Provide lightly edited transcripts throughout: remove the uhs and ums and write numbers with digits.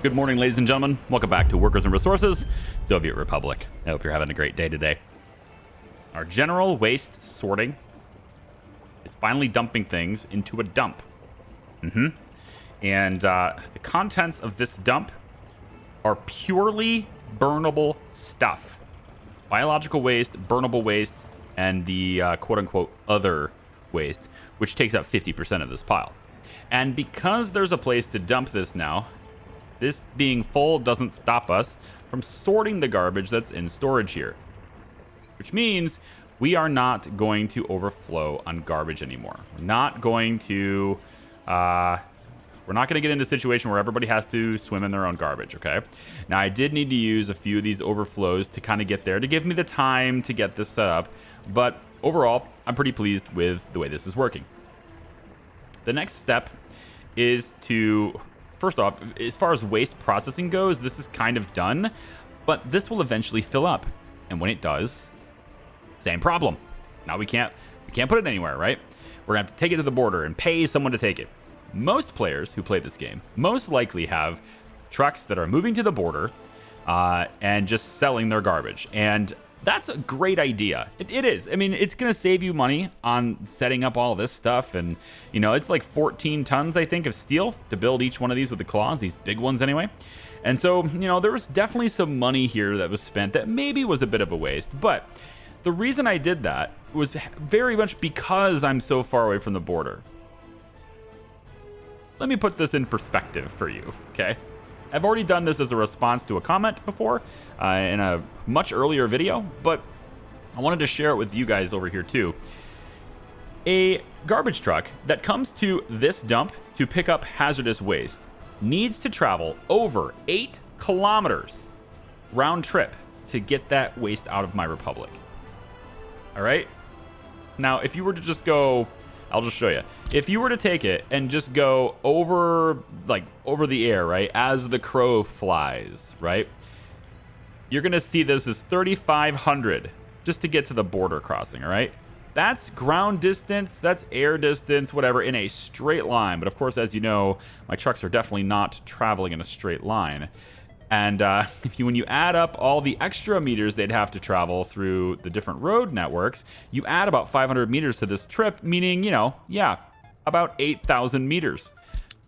Good morning, ladies and gentlemen. Welcome back to Workers and Resources, Soviet Republic. I hope you're having a great day today. Our general waste sorting is finally dumping things into a dump. And the contents of this dump are purely burnable stuff. Biological waste, burnable waste, and the quote-unquote other waste, which takes up 50% of this pile. And because there's a place to dump this now, this being full doesn't stop us from sorting the garbage that's in storage here. Which means we are not going to overflow on garbage anymore. We're not going to get into a situation where everybody has to swim in their own garbage, okay? Now, I did need to use a few of these overflows to kind of get there, to give me the time to get this set up. But overall, I'm pretty pleased with the way this is working. The next step is to... First off, as far as waste processing goes, this is kind of done, but this will eventually fill up. And when it does, same problem. Now we can't put it anywhere, right? We're gonna have to take it to the border and pay someone to take it. Most players who play this game most likely have trucks that are moving to the border and just selling their garbage. And that's a great idea. It is. I mean, it's going to save you money on setting up all this stuff. And, you know, it's like 14 tons, I think, of steel to build each one of these with the claws, these big ones anyway. And so, you know, there was definitely some money here that was spent that maybe was a bit of a waste. But the reason I did that was very much because I'm so far away from the border. Let me put this in perspective for you, okay? I've already done this as a response to a comment before in a much earlier video, but I wanted to share it with you guys over here too. A garbage truck that comes to this dump to pick up hazardous waste needs to travel over 8 kilometers round trip to get that waste out of my republic. All right? Now, if you were to just go... I'll just show you. If you were to take it and just go over the air, right, as the crow flies, right, you're going to see this as 3,500 just to get to the border crossing, all right? That's ground distance, that's air distance, whatever, in a straight line. But of course, as you know, my trucks are definitely not traveling in a straight line. And when you add up all the extra meters they'd have to travel through the different road networks, you add about 500 meters to this trip, meaning, you know, yeah, about 8,000 meters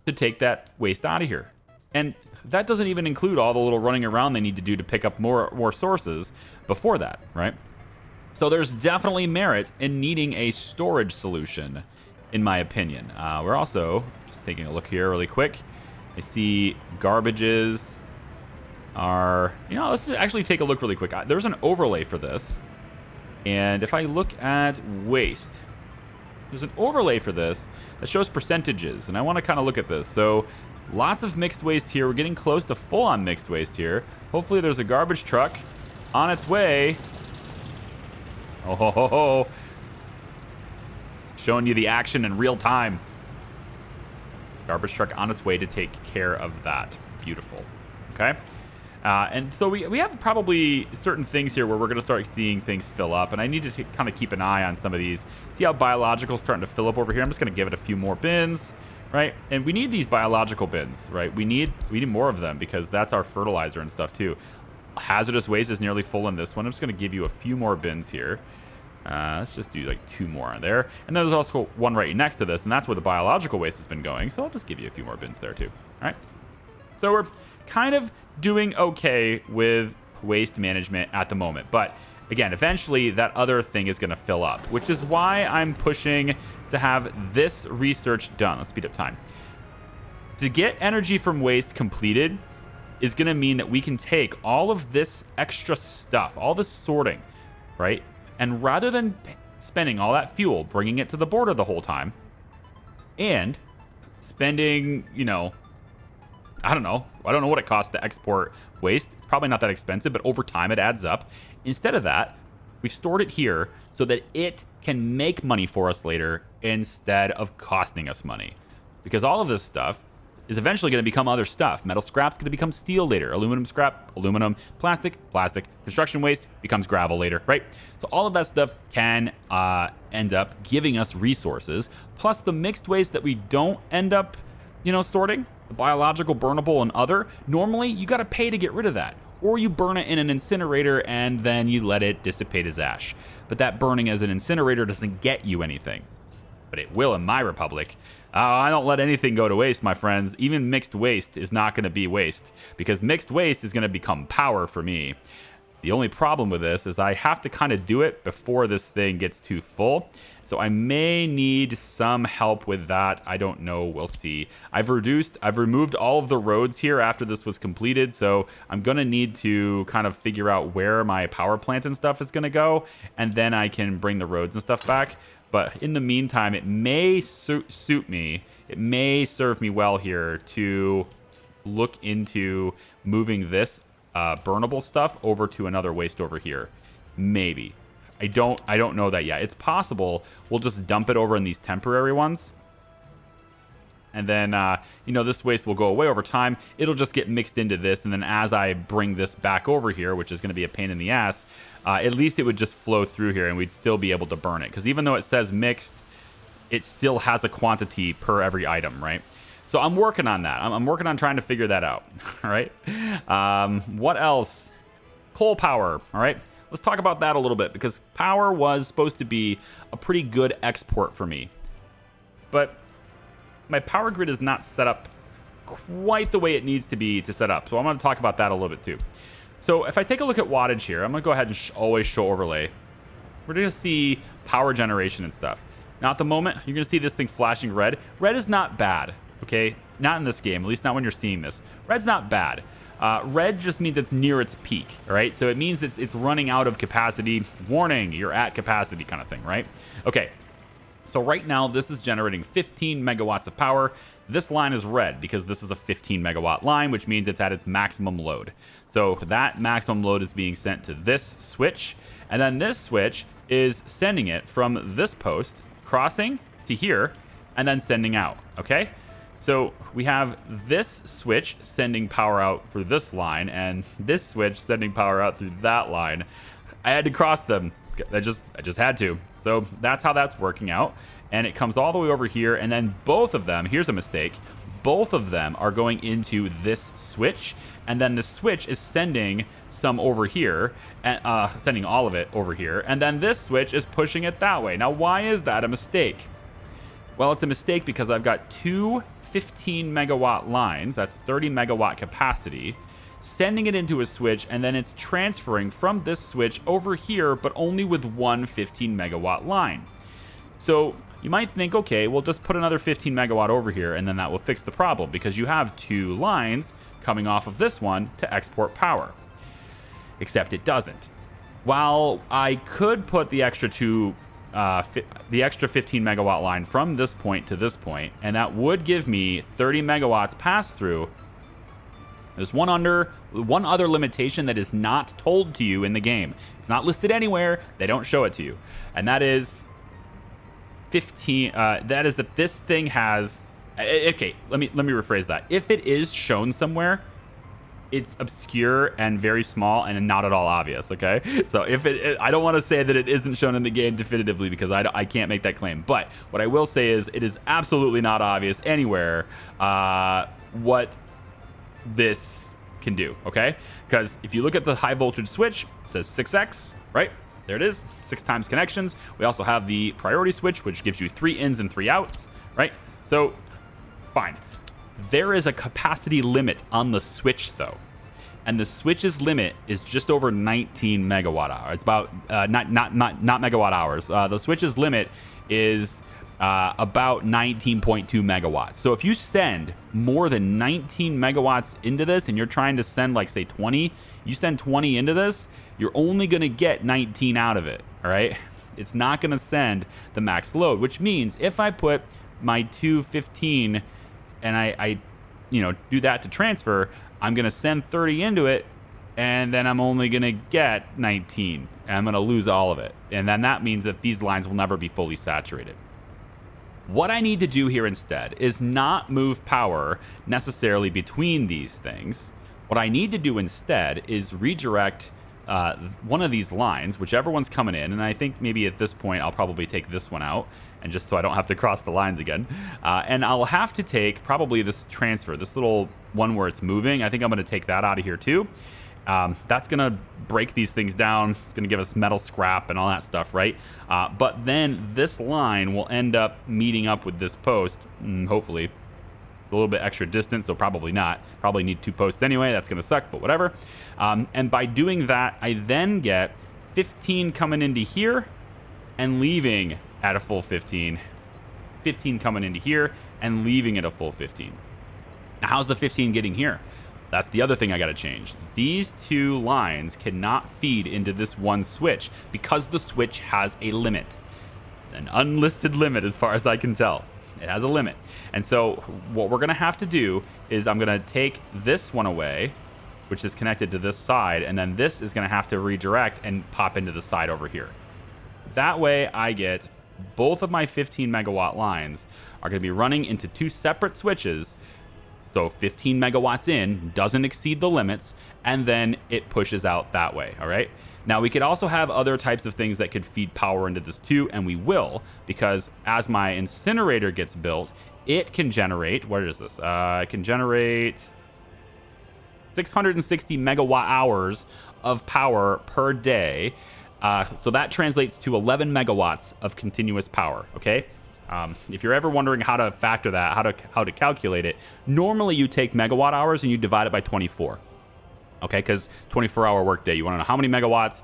to take that waste out of here. And that doesn't even include all the little running around they need to do to pick up more sources before that, right? So there's definitely merit in needing a storage solution, in my opinion. We're also just taking a look here really quick. I see garbages are, you know, let's actually take a look really quick. There's an overlay for this. And if I look at waste, there's an overlay for this that shows percentages. And I want to kind of look at this. So lots of mixed waste here. We're getting close to full on mixed waste here. Hopefully there's a garbage truck on its way. Oh, ho, ho, ho. Showing you the action in real time. Garbage truck on its way to take care of that. Beautiful. Okay. And so we have probably certain things here where we're going to start seeing things fill up. And I need to kind of keep an eye on some of these. See how biological is starting to fill up over here? I'm just going to give it a few more bins, right? And we need these biological bins, right? We need more of them because that's our fertilizer and stuff too. Hazardous waste is nearly full in this one. I'm just going to give you a few more bins here. Let's just do like 2 more on there. And then there's also one right next to this, and that's where the biological waste has been going. So I'll just give you a few more bins there too. All right. So we're kind of doing okay with waste management at the moment. But again, eventually that other thing is going to fill up, which is why I'm pushing to have this research done. Let's speed up time. To get energy from waste completed is going to mean that we can take all of this extra stuff, all this sorting, right? And rather than spending all that fuel, bringing it to the border the whole time, and spending, you know, I don't know what it costs to export waste. It's probably not that expensive, but over time it adds up. Instead of that, we've stored it here so that it can make money for us later instead of costing us money. Because all of this stuff is eventually going to become other stuff. Metal scrap's going to become steel later. Aluminum scrap, aluminum, plastic. Construction waste becomes gravel later, right? So all of that stuff can end up giving us resources. Plus the mixed waste that we don't end up, you know, sorting, The biological, burnable, and other, normally you got to pay to get rid of that. Or you burn it in an incinerator and then you let it dissipate as ash. But that burning as an incinerator doesn't get you anything. But it will in my republic. I don't let anything go to waste, my friends. Even mixed waste is not going to be waste, because mixed waste is going to become power for me. The only problem with this is I have to kind of do it before this thing gets too full. So I may need some help with that. I don't know. We'll see. I've removed all of the roads here after this was completed. So I'm going to need to kind of figure out where my power plant and stuff is going to go. And then I can bring the roads and stuff back. But in the meantime, it may suit me. It may serve me well here to look into moving this burnable stuff over to another waste over here. Maybe. I don't know that yet. It's possible we'll just dump it over in these temporary ones. And then, this waste will go away over time. It'll just get mixed into this. And then as I bring this back over here, which is going to be a pain in the ass, at least it would just flow through here and we'd still be able to burn it. Because even though it says mixed, it still has a quantity per every item, right? So I'm working on that. I'm working on trying to figure that out, all right? What else? Coal power, all right? Let's talk about that a little bit, because power was supposed to be a pretty good export for me. But my power grid is not set up quite the way it needs to be to set up. So I'm going to talk about that a little bit too. So if I take a look at wattage here, I'm going to go ahead and always show overlay. We're going to see power generation and stuff. Now at the moment, you're going to see this thing flashing red. Red is not bad, okay? Not in this game, at least not when you're seeing this. Red's not bad. Red just means it's near its peak, all right? So it means it's running out of capacity. Warning, you're at capacity kind of thing, right? Okay. So right now, this is generating 15 megawatts of power. This line is red because this is a 15 megawatt line, which means it's at its maximum load. So that maximum load is being sent to this switch. And then this switch is sending it from this post, crossing to here, and then sending out, okay? So we have this switch sending power out through this line, and this switch sending power out through that line. I had to cross them. I just had to. So that's how that's working out. And it comes all the way over here, and then both of them, here's a mistake, both of them are going into this switch, and then the switch is sending some over here, and sending all of it over here, and then this switch is pushing it that way. Now, why is that a mistake? Well, it's a mistake because I've got two 15 megawatt lines, that's 30 megawatt capacity, sending it into a switch, and then it's transferring from this switch over here, but only with one 15 megawatt line. So you might think, okay, we'll just put another 15 megawatt over here, and then that will fix the problem, because you have two lines coming off of this one to export power. Except it doesn't. While I could put the extra 15 megawatt line from this point to this point, and that would give me 30 megawatts pass through. There's one other limitation that is not told to you in the game. It's not listed anywhere. They don't show it to you, and that is 15. That is that this thing has. Okay, let me rephrase that. If it is shown somewhere, it's obscure and very small and not at all obvious, okay? So if I don't want to say that it isn't shown in the game definitively, because I can't make that claim. But what I will say is it is absolutely not obvious anywhere what this can do, okay? Because if you look at the high voltage switch, it says 6x, right? There it is, 6 times connections. We also have the priority switch, which gives you 3 ins and 3 outs, right? So, fine. There is a capacity limit on the switch, though. And the switch's limit is just over 19 megawatt hours. It's about, not megawatt hours. The switch's limit is about 19.2 megawatts. So if you send more than 19 megawatts into this, and you're trying to send, like, say 20, you send 20 into this, you're only going to get 19 out of it, all right? It's not going to send the max load, which means if I put my 215 and I do that to transfer, I'm going to send 30 into it, and then I'm only going to get 19, and I'm going to lose all of it. And then that means that these lines will never be fully saturated. What I need to do here instead is not move power necessarily between these things. What I need to do instead is redirect one of these lines, whichever one's coming in, and I think maybe at this point I'll probably take this one out, and just so I don't have to cross the lines again. And I'll have to take probably this transfer, this little one where it's moving. I think I'm going to take that out of here too. That's going to break these things down. It's going to give us metal scrap and all that stuff, right? But then this line will end up meeting up with this post, hopefully. A little bit extra distance, so probably not. Probably need 2 posts anyway. That's going to suck, but whatever. And by doing that, I then get 15 coming into here and leaving at a full 15. 15 coming into here and leaving at a full 15. Now, how's the 15 getting here? That's the other thing I got to change. These 2 lines cannot feed into this one switch because the switch has a limit. It's an unlisted limit as far as I can tell. It has a limit. And so what we're going to have to do is I'm going to take this one away, which is connected to this side, and then this is going to have to redirect and pop into the side over here. That way I get both of my 15 megawatt lines are going to be running into 2 separate switches. So 15 megawatts in doesn't exceed the limits, and then it pushes out that way, all right? Now, we could also have other types of things that could feed power into this too, and we will, because as my incinerator gets built, it can generate, what is this? It can generate 660 megawatt hours of power per day. So that translates to 11 megawatts of continuous power, okay? If you're ever wondering how to factor that, how to calculate it, normally you take megawatt hours and you divide it by 24. Okay, because 24-hour workday, you want to know how many megawatts.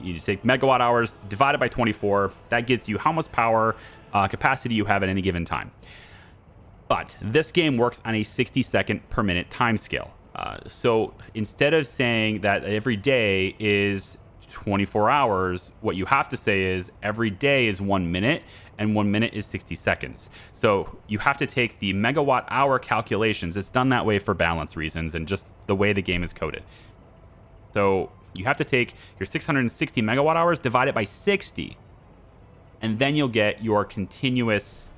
You take megawatt hours, divide it by 24. That gets you how much power capacity you have at any given time. But this game works on a 60-second per minute time scale. So instead of saying that every day is 24 hours, what you have to say is every day is 1 minute, and 1 minute is 60 seconds. So you have to take the megawatt hour calculations. It's done that way for balance reasons and just the way the game is coded. So you have to take your 660 megawatt hours, divide it by 60, and then you'll get your continuous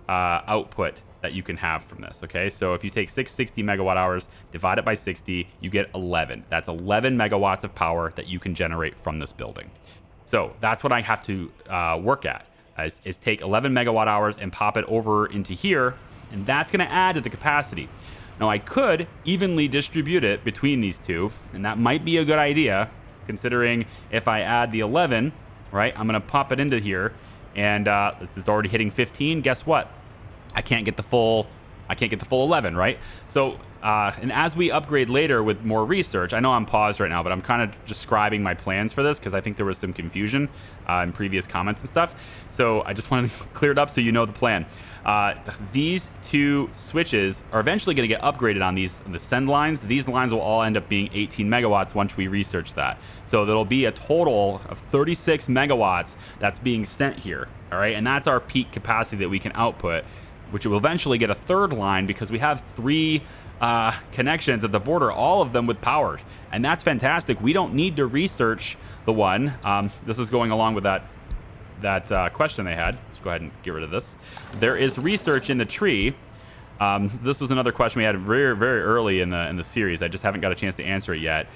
output that you can have from this, okay? So if you take 660 megawatt hours, divide it by 60, you get 11. That's 11 megawatts of power that you can generate from this building. So that's what I have to work at, is take 11 megawatt hours and pop it over into here, and that's gonna add to the capacity. Now, I could evenly distribute it between these two, and that might be a good idea, considering if I add the 11, right, I'm gonna pop it into here, and this is already hitting 15. Guess what? I can't get the full 11, right? So, and as we upgrade later with more research, I know I'm paused right now, but I'm kind of describing my plans for this because I think there was some confusion in previous comments and stuff. So I just wanted to clear it up so you know the plan. These 2 switches are eventually going to get upgraded on the send lines. These lines will all end up being 18 megawatts once we research that. So there'll be a total of 36 megawatts that's being sent here, all right? And that's our peak capacity that we can output, which will eventually get a 3rd line because we have 3 connections at the border, all of them with power. And that's fantastic. We don't need to research the one. This is going along with that question they had. Let's go ahead and get rid of this. There is research in the tree. This was another question we had very, very early in the series. I just haven't got a chance to answer it yet.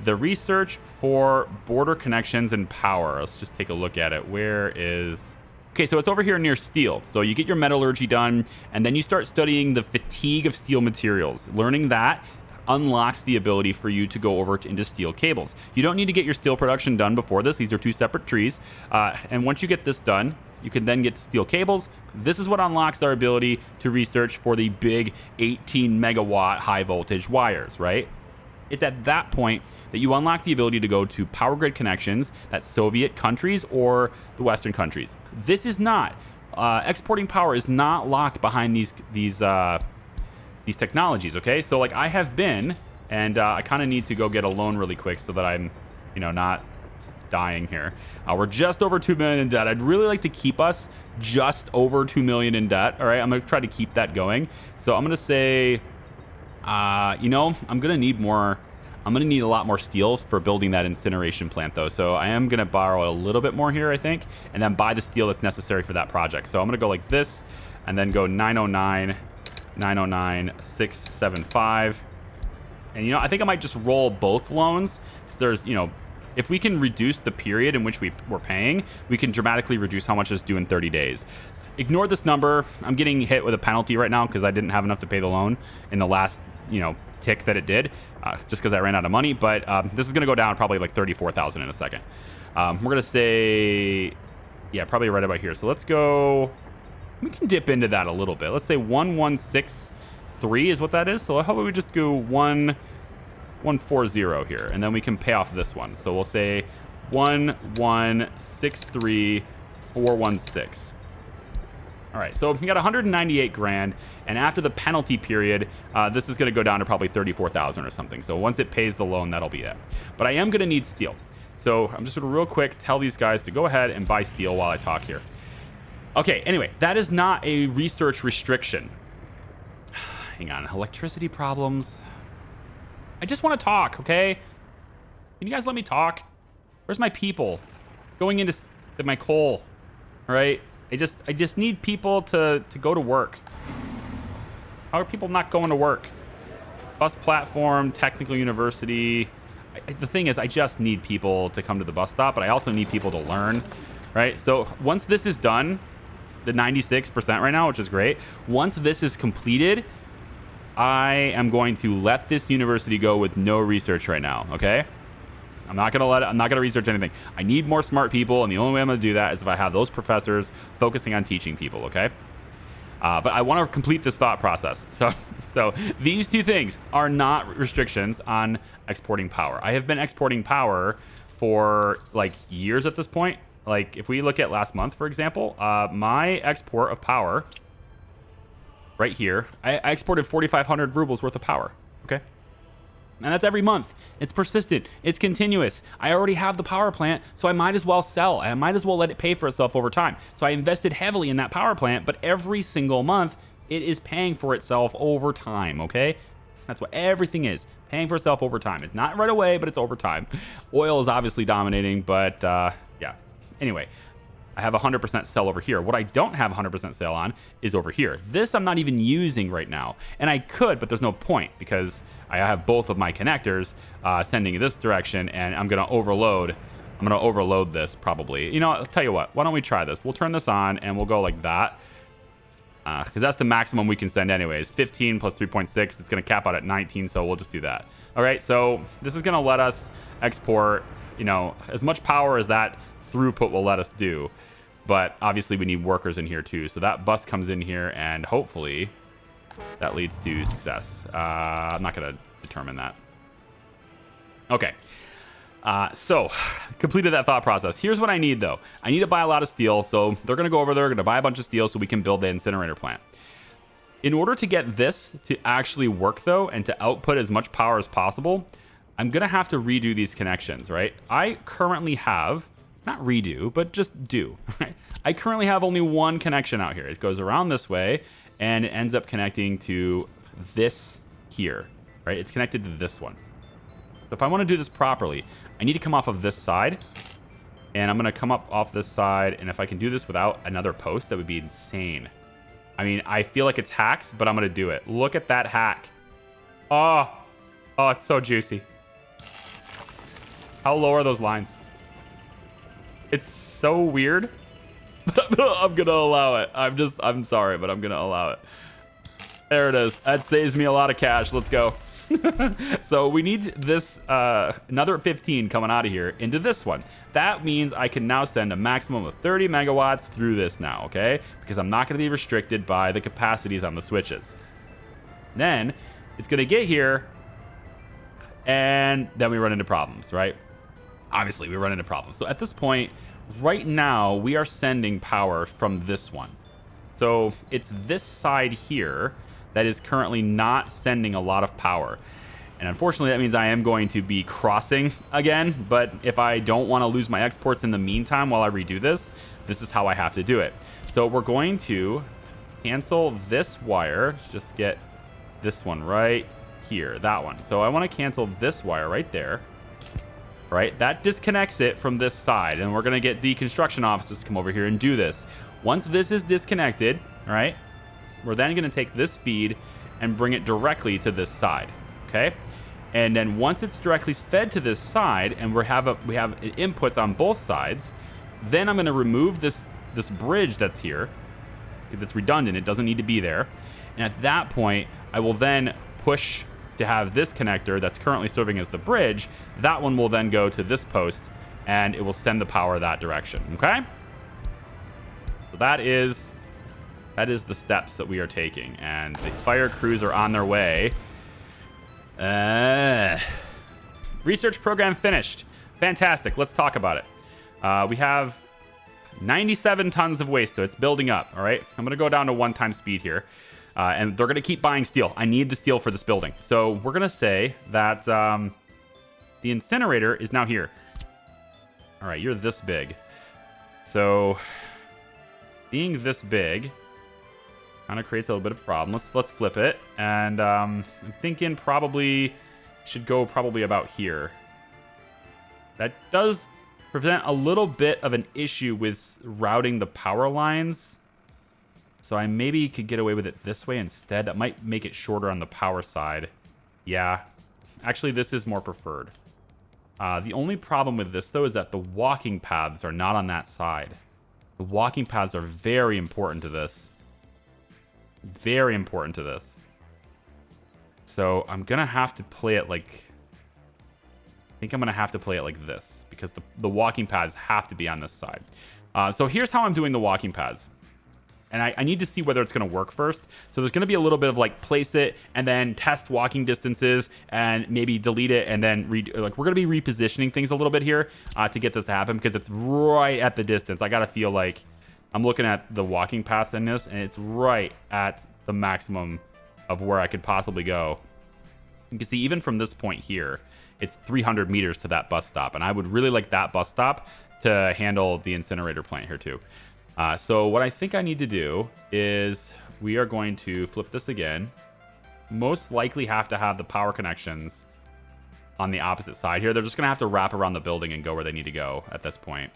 The research for border connections and power. Let's just take a look at it. Where is... Okay, so it's over here near steel. So you get your metallurgy done, and then you start studying the fatigue of steel materials. Learning that unlocks the ability for you to go over into steel cables. You don't need to get your steel production done before this. These are 2 separate trees. And once you get this done, you can then get to steel cables. This is what unlocks our ability to research for the big 18 megawatt high voltage wires, right? It's at that point that you unlock the ability to go to power grid connections, that's Soviet countries or the Western countries. This is not, exporting power is not locked behind these technologies, okay? So like I have been, and I kind of need to go get a loan really quick so that I'm, not dying here. We're just over 2 million in debt. I'd really like to keep us just over 2 million in debt, all right? I'm gonna try to keep that going. So I'm gonna say, I'm gonna need a lot more steel for building that incineration plant though. So I am gonna borrow a little bit more here, I think, and then buy the steel that's necessary for that project. So I'm gonna go like this and then go 909, 909, 675. And, I think I might just roll both loans. Because there's, if we can reduce the period in which we're paying, we can dramatically reduce how much is due in 30 days. Ignore this number. I'm getting hit with a penalty right now because I didn't have enough to pay the loan in the last, tick that it did, just because I ran out of money. But this is going to go down probably like 34,000 in a second. We're going to say, yeah, probably right about here. So let's go, we can dip into that a little bit. Let's say 1163 is what that is. So how about we just go 1140 here, and then we can pay off this one. So we'll say 1163416. All right, so we got 198 grand, and after the penalty period, this is going to go down to probably 34,000 or something. So once it pays the loan, that'll be it. But I am going to need steel. So I'm just going to real quick tell these guys to go ahead and buy steel while I talk here. Okay, anyway, that is not a research restriction. Hang on, electricity problems. I just want to talk, okay? Can you guys let me talk? Where's my people? Going into my coal, all right? I just need people to go to work. How are people not going to work? Bus platform, technical university. The thing is, I just need people to come to the bus stop, but I also need people to learn, right? So once this is done, the 96% right now, which is great. Once this is completed, I am going to let this university go with no research right now, okay? I'm not gonna research anything. I need more smart people, and the only way I'm gonna do that is if I have those professors focusing on teaching people, okay? But I want to complete this thought process. So these two things are not restrictions on exporting power. I have been exporting power for like years at this point. Like if we look at last month, for example, my export of power right here, I exported 4,500 rubles worth of power, okay? And that's every month. It's persistent. It's continuous. I already have the power plant, so I might as well sell. I might as well let it pay for itself over time. So I invested heavily in that power plant, but every single month, it is paying for itself over time, okay? That's what everything is, paying for itself over time. It's not right away, but it's over time. Oil is obviously dominating, but yeah. Anyway, I have 100% sell over here. What I don't have 100% sell on is over here. This I'm not even using right now. And I could, but there's no point because I have both of my connectors sending in this direction, and I'm going to overload. I'm going to overload this probably. I'll tell you what. Why don't we try this? We'll turn this on, and we'll go like that. Because that's the maximum we can send anyways. 15 plus 3.6. It's going to cap out at 19, so we'll just do that. All right, so this is going to let us export, as much power as that throughput will let us do. But obviously we need workers in here too. So that bus comes in here, and hopefully that leads to success. I'm not going to determine that. Okay. So completed that thought process. Here's what I need though. I need to buy a lot of steel. So they're going to go over there, going to buy a bunch of steel so we can build the incinerator plant. In order to get this to actually work though, and to output as much power as possible, I'm going to have to redo these connections, right? I currently have, not redo, but just do, right? I currently have only one connection out here. It goes around this way, and it ends up connecting to this here, right? It's connected to this one. So if I want to do this properly, I need to come off of this side, and I'm going to come up off this side, and if I can do this without another post, that would be insane. I mean, I feel like it's hacks, but I'm going to do it. Look at that hack. Oh, it's so juicy. How low are those lines? It's so weird, but I'm going to allow it. I'm sorry, but I'm going to allow it. There it is. That saves me a lot of cash. Let's go. So we need this, another 15 coming out of here into this one. That means I can now send a maximum of 30 megawatts through this now, okay? Because I'm not going to be restricted by the capacities on the switches. Then it's going to get here, and then we run into problems, right? Obviously, we run into problems. So at this point, right now, we are sending power from this one. So it's this side here that is currently not sending a lot of power. And unfortunately, that means I am going to be crossing again. But if I don't want to lose my exports in the meantime while I redo this, this is how I have to do it. So we're going to cancel this wire. Just get this one right here, that one. So I want to cancel this wire right there. Right, that disconnects it from this side, and we're gonna get the construction offices to come over here and do this. Once this is disconnected, all right, we're then gonna take this feed and bring it directly to this side, okay? And then once it's directly fed to this side, and we have inputs on both sides, then I'm going to remove this bridge that's here because it's redundant. It doesn't need to be there. And at that point, I will then push to have this connector that's currently serving as the bridge. That one will then go to this post, and it will send the power that direction. Okay. So that is the steps that we are taking, and the fire crews are on their way. Research program finished. Fantastic. Let's talk about it. We have 97 tons of waste, so it's building up. All right. I'm going to go down to 1 time speed here. And they're going to keep buying steel. I need the steel for this building. So we're going to say that the incinerator is now here. All right. You're this big. So being this big kind of creates a little bit of a problem. Let's flip it. And I'm thinking probably should go probably about here. That does present a little bit of an issue with routing the power lines. So I maybe could get away with it this way instead. That might make it shorter on the power side. Yeah. Actually, this is more preferred. The only problem with this, though, is that the walking paths are not on that side. The walking paths are very important to this. Very important to this. So I'm going to have to play it like... I think I'm going to have to play it like this, because the walking paths have to be on this side. So here's how I'm doing the walking paths. And I need to see whether it's going to work first. So there's going to be a little bit of like place it and then test walking distances and maybe delete it and then we're going to be repositioning things a little bit here to get this to happen, because it's right at the distance. I got to feel like I'm looking at the walking path in this, and it's right at the maximum of where I could possibly go. You can see even from this point here, it's 300 meters to that bus stop. And I would really like that bus stop to handle the incinerator plant here too. So what I think I need to do is we are going to flip this again. Most likely have to have the power connections on the opposite side here. They're just going to have to wrap around the building and go where they need to go at this point.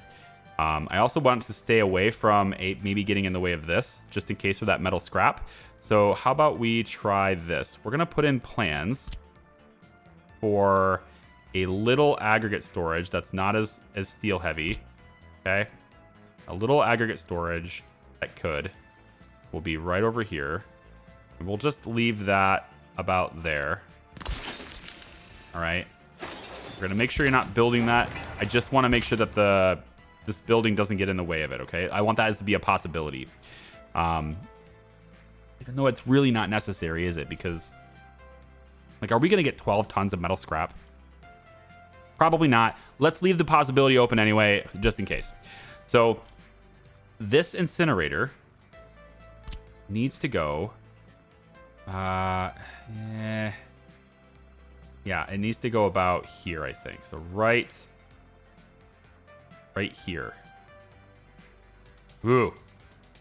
I also want to stay away from maybe getting in the way of this, just in case for that metal scrap. So how about we try this? We're going to put in plans for a little aggregate storage that's not as steel heavy. Okay. A little aggregate storage that will be right over here. And we'll just leave that about there. All right. We're going to make sure you're not building that. I just want to make sure that this building doesn't get in the way of it, okay? I want that as to be a possibility. Even though it's really not necessary, is it? Because, like, are we going to get 12 tons of metal scrap? Probably not. Let's leave the possibility open anyway, just in case. So this incinerator needs to go. Yeah, it needs to go about here, I think. So right here. Ooh,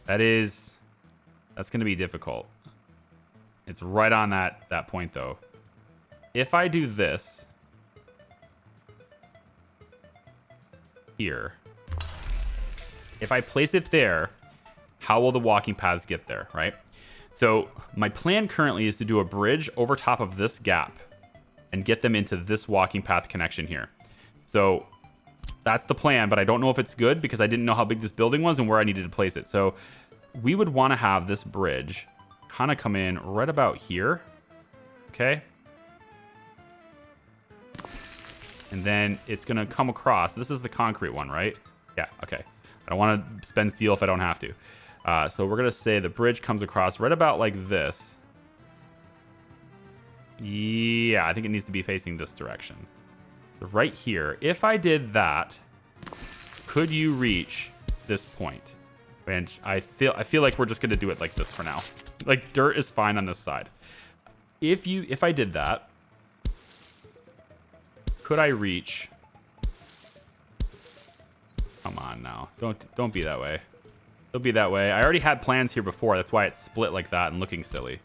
that's going to be difficult. It's right on that point, though. If I do this here, if I place it there, how will the walking paths get there, right? So my plan currently is to do a bridge over top of this gap and get them into this walking path connection here. So that's the plan, but I don't know if it's good because I didn't know how big this building was and where I needed to place it. So we would want to have this bridge kind of come in right about here. Okay. And then it's going to come across. This is the concrete one, right? Yeah, okay. I don't want to spend steel if I don't have to. So we're going to say the bridge comes across right about like this. Yeah, I think it needs to be facing this direction. So right here. If I did that, could you reach this point? And I feel like we're just going to do it like this for now. Like dirt is fine on this side. If I did that, could I reach? Come on now. Don't be that way. Don't be that way. I already had plans here before. That's why it's split like that and looking silly.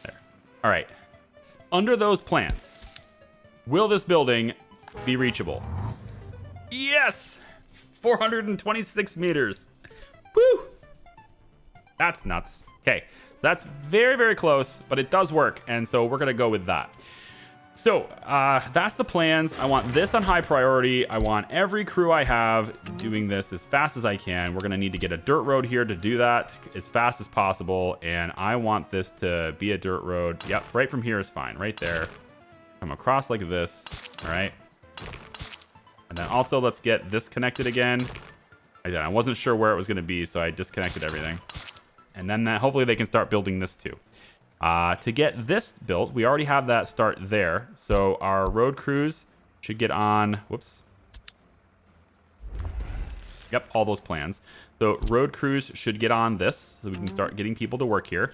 There. All right. Under those plans, will this building be reachable? Yes! 426 meters. Woo! That's nuts. Okay, so that's very, very close, but it does work, and so we're gonna go with that. So that's the plans. I want this on high priority. I want every crew I have doing this as fast as I can. We're gonna need to get a dirt road here to do that as fast as possible, and I want this to be a dirt road. Yep, right from here is fine, right there. Come across like this, all right? And then also let's get this connected again. Again, I wasn't sure where it was gonna be, so I disconnected everything. And then hopefully they can start building this too. To get this built, we already have that start there. So our road crews should get on. Whoops. Yep, all those plans. So road crews should get on this so we can start getting people to work here.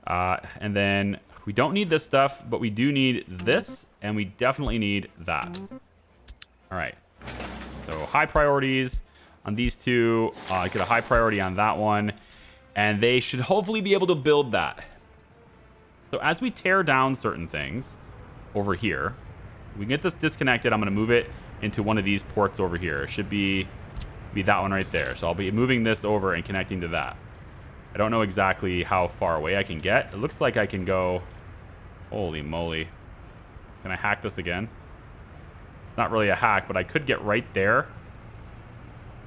And then we don't need this stuff, but we do need this, and we definitely need that. All right. So high priorities on these two. Get a high priority on that one. And they should hopefully be able to build that. So as we tear down certain things over here, we can get this disconnected. I'm going to move it into one of these ports over here. It should be that one right there. So I'll be moving this over and connecting to that. I don't know exactly how far away I can get. It looks like I can go... Holy moly. Can I hack this again? Not really a hack, but I could get right there.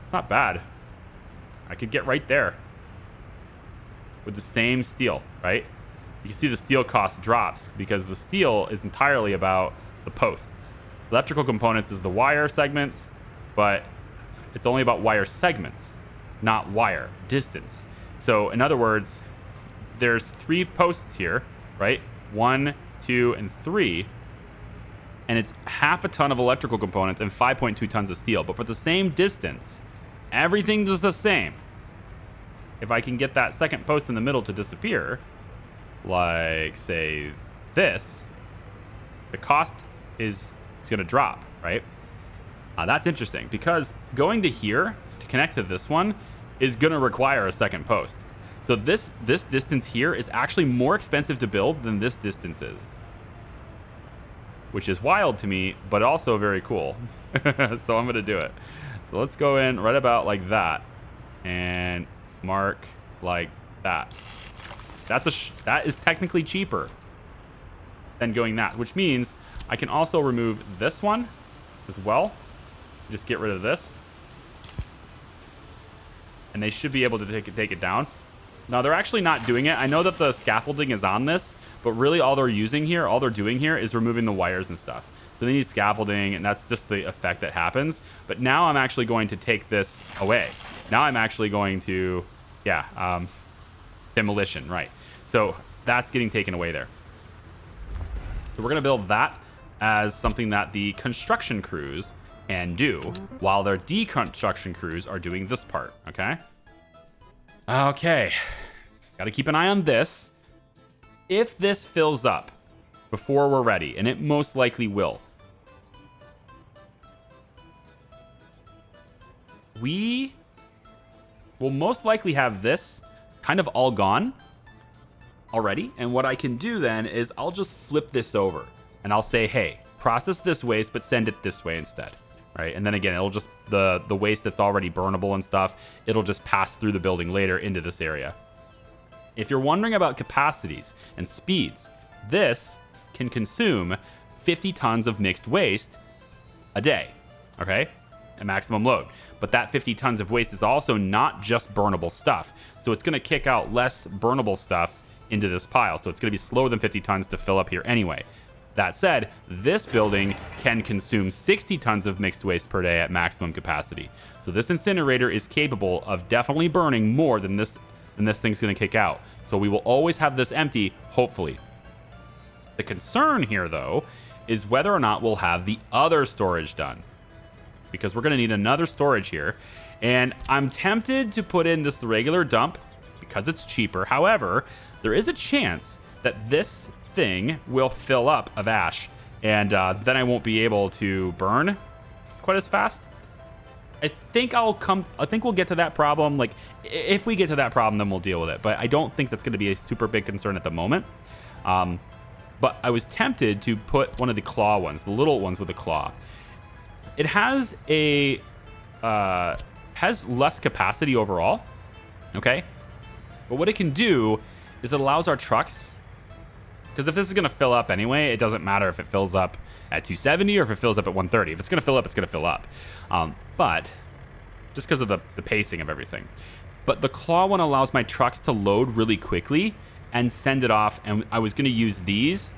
It's not bad. I could get right there with the same steel, right? You can see the steel cost drops because the steel is entirely about the posts. Electrical components is the wire segments, but it's only about wire segments, not wire distance. So in other words, there's 3 posts here, right? 1, 2, and 3. And it's half a ton of electrical components and 5.2 tons of steel. But for the same distance, everything is the same. If I can get that second post in the middle to disappear, like say this, the cost is going to drop, right? That's interesting because going to here to connect to this one is going to require a second post. So this distance here is actually more expensive to build than this distance is, which is wild to me, but also very cool. So I'm going to do it. So let's go in right about like that and mark like that. That is technically cheaper than going that, which means I can also remove this one as well. Just get rid of this. And they should be able to take it down. Now, they're actually not doing it. I know that the scaffolding is on this, but really all they're doing here is removing the wires and stuff. So they need scaffolding, and that's just the effect that happens. But now I'm actually going to take this away. Now I'm actually going to, demolition, right. So that's getting taken away there. So we're going to build that as something that the construction crews can do while their deconstruction crews are doing this part, okay? Okay. Got to keep an eye on this. If this fills up before we're ready, and it most likely will, we will most likely have this kind of all gone already. And what I can do then is I'll just flip this over and I'll say, hey, process this waste, but send it this way instead. Right. And then again, it'll just the waste that's already burnable and stuff, it'll just pass through the building later into this area. If you're wondering about capacities and speeds, this can consume 50 tons of mixed waste a day. Okay. At maximum load. But that 50 tons of waste is also not just burnable stuff. So it's going to kick out less burnable stuff into this pile. So it's going to be slower than 50 tons to fill up here anyway. That said, this building can consume 60 tons of mixed waste per day at maximum capacity. So this incinerator is capable of definitely burning more than this thing's going to kick out. So we will always have this empty, hopefully. The concern here, though, is whether or not we'll have the other storage done. Because we're going to need another storage here. And I'm tempted to put in this regular dump because it's cheaper. However, there is a chance that this thing will fill up of ash, and then I won't be able to burn quite as fast. I think we'll get to that problem. Like, if we get to that problem, then we'll deal with it. But I don't think that's going to be a super big concern at the moment. But I was tempted to put one of the claw ones, the little ones with the claw. It has has less capacity overall. Okay. But what it can do is it allows our trucks, because if this is going to fill up anyway, it doesn't matter if it fills up at 270 or if it fills up at 130. If it's going to fill up, it's going to fill up. But just because of the pacing of everything. But the claw one allows my trucks to load really quickly and send it off. And I was going to use these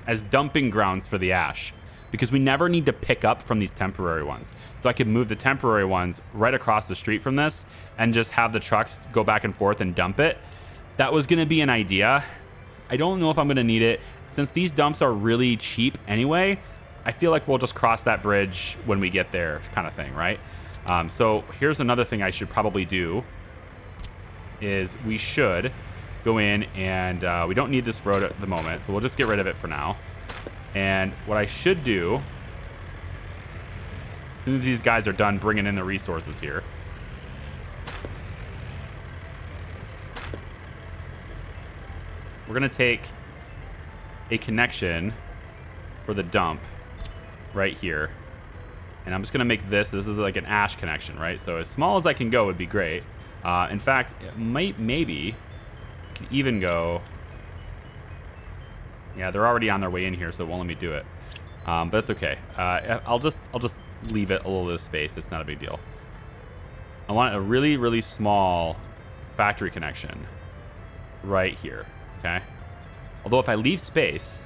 as dumping grounds for the ash, because we never need to pick up from these temporary ones. So I could move the temporary ones right across the street from this and just have the trucks go back and forth and dump it. That was going to be an idea. I don't know if I'm going to need it. Since these dumps are really cheap anyway, I feel like we'll just cross that bridge when we get there, kind of thing, right? So here's another thing I should probably do is we should go in and we don't need this road at the moment, so we'll just get rid of it for now. And what I should do, as soon as these guys are done bringing in the resources here, we're going to take a connection for the dump right here. And I'm just going to make this is like an ash connection, right? So as small as I can go would be great. In fact, it maybe can even go. Yeah, they're already on their way in here, so it won't let me do it. But that's okay. I'll just leave it a little bit of space. It's not a big deal. I want a really, really small factory connection right here. Okay. Although if I leave space,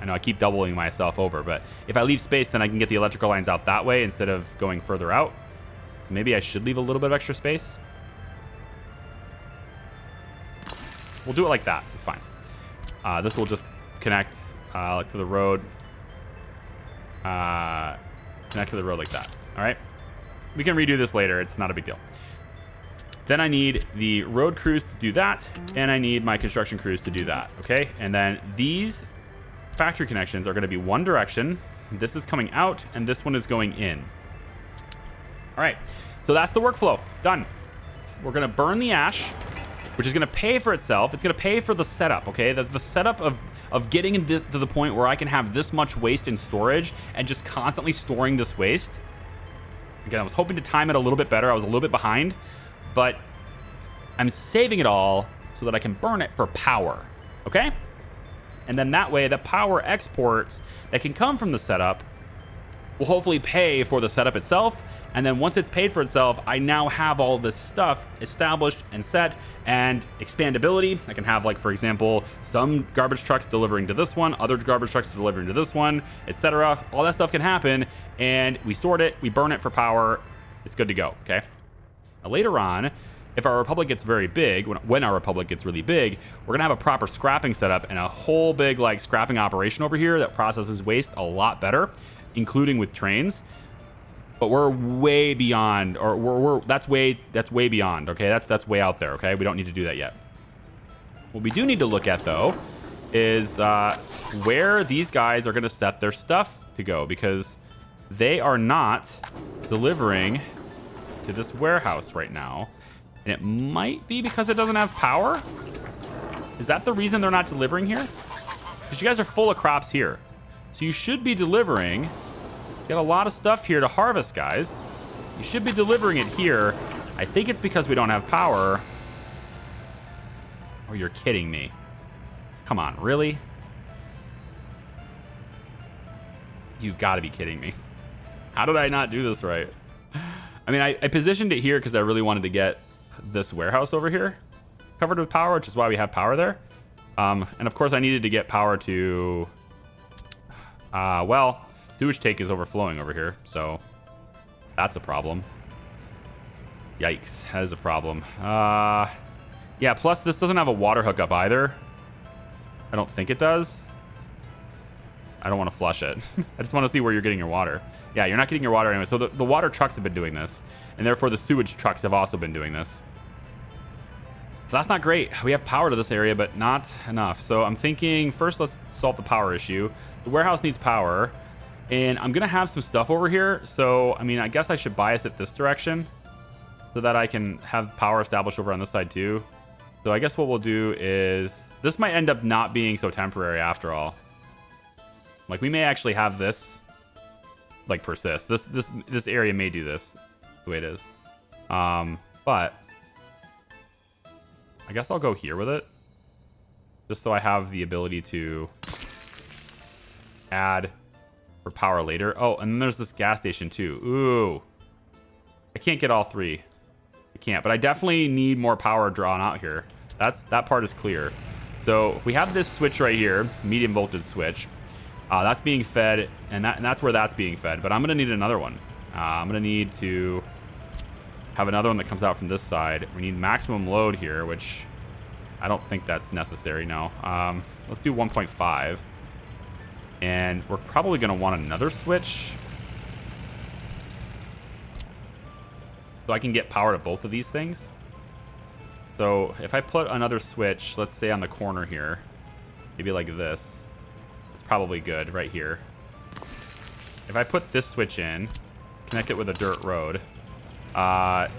I know I keep doubling myself over, but if I leave space, then I can get the electrical lines out that way instead of going further out. So maybe I should leave a little bit of extra space. We'll do it like that. It's fine. This will just connect to the road. Connect to the road like that. All right. We can redo this later. It's not a big deal. Then I need the road crews to do that, and I need my construction crews to do that. Okay. And then these factory connections are going to be one direction. This is coming out, and this one is going in. All right. So that's the workflow. Done. We're going to burn the ash, which is going to pay for itself. It's going to pay for the setup, okay? The setup of getting to the point where I can have this much waste in storage and just constantly storing this waste. Again, I was hoping to time it a little bit better. I was a little bit behind, but I'm saving it all so that I can burn it for power, okay? And then that way, the power exports that can come from the setup will hopefully pay for the setup itself. And then once it's paid for itself, I now have all this stuff established and set, and expandability. I can have, like, for example, some garbage trucks delivering to this one, other garbage trucks delivering to this one, etc. All that stuff can happen, and we sort it, we burn it for power. It's good to go, okay? Now, later on, if our republic gets very big, when our republic gets really big, we're gonna have a proper scrapping setup and a whole big, like, scrapping operation over here that processes waste a lot better, including with trains. But we're way beyond, or that's way beyond, okay? That's way out there, okay? We don't need to do that yet. What we do need to look at, though, is where these guys are going to set their stuff to go, because they are not delivering to this warehouse right now. And it might be because it doesn't have power. Is that the reason they're not delivering here? Because you guys are full of crops here. So you should be delivering. Got a lot of stuff here to harvest, guys. You should be delivering it here. I think it's because we don't have power. Oh, you're kidding me. Come on, really? You've got to be kidding me. How did I not do this right? I mean, I positioned it here because I really wanted to get this warehouse over here covered with power, which is why we have power there. And of course, I needed to get power to... well... Sewage tank is overflowing over here, so that's a problem. Yikes, that is a problem. Yeah, plus this doesn't have a water hookup either. I don't think it does. I don't want to flush it. I just want to see where you're getting your water. Yeah, you're not getting your water anyway. So the water trucks have been doing this, and therefore the sewage trucks have also been doing this. So that's not great. We have power to this area, but not enough. So I'm thinking first let's solve the power issue. The warehouse needs power. And I'm going to have some stuff over here. So, I mean, I guess I should bias it this direction so that I can have power established over on this side too. So I guess what we'll do is... This might end up not being so temporary after all. Like, we may actually have this, like, persist. This area may do this the way it is. But... I guess I'll go here with it. Just so I have the ability to add for power later. Oh, and then there's this gas station too. Ooh. I can't get all three. I can't, but I definitely need more power drawn out here. That part is clear. So we have this switch right here, medium voltage switch. That's being fed, and that's where that's being fed. But I'm going to need another one. I'm going to need to have another one that comes out from this side. We need maximum load here, which I don't think that's necessary, no. Let's do 1.5. And we're probably going to want another switch, so I can get power to both of these things. So if I put another switch, let's say on the corner here, maybe like this, it's probably good right here. If I put this switch in, connect it with a dirt road, I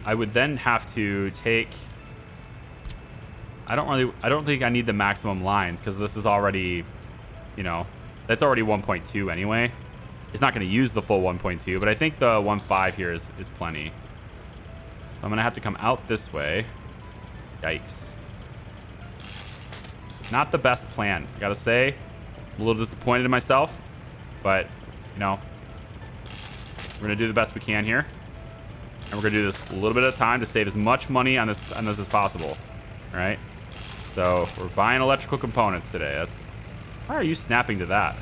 would then have to take... I don't think I need the maximum lines, because this is already, you know, that's already 1.2 anyway. It's not going to use the full 1.2, but I think the 1.5 here is plenty. I'm going to have to come out this way. Yikes. Not the best plan, I gotta say. I'm a little disappointed in myself, but, you know, we're going to do the best we can here. And we're going to do this a little bit at a time to save as much money on this as possible. All right? So, we're buying electrical components today. Why are you snapping to that?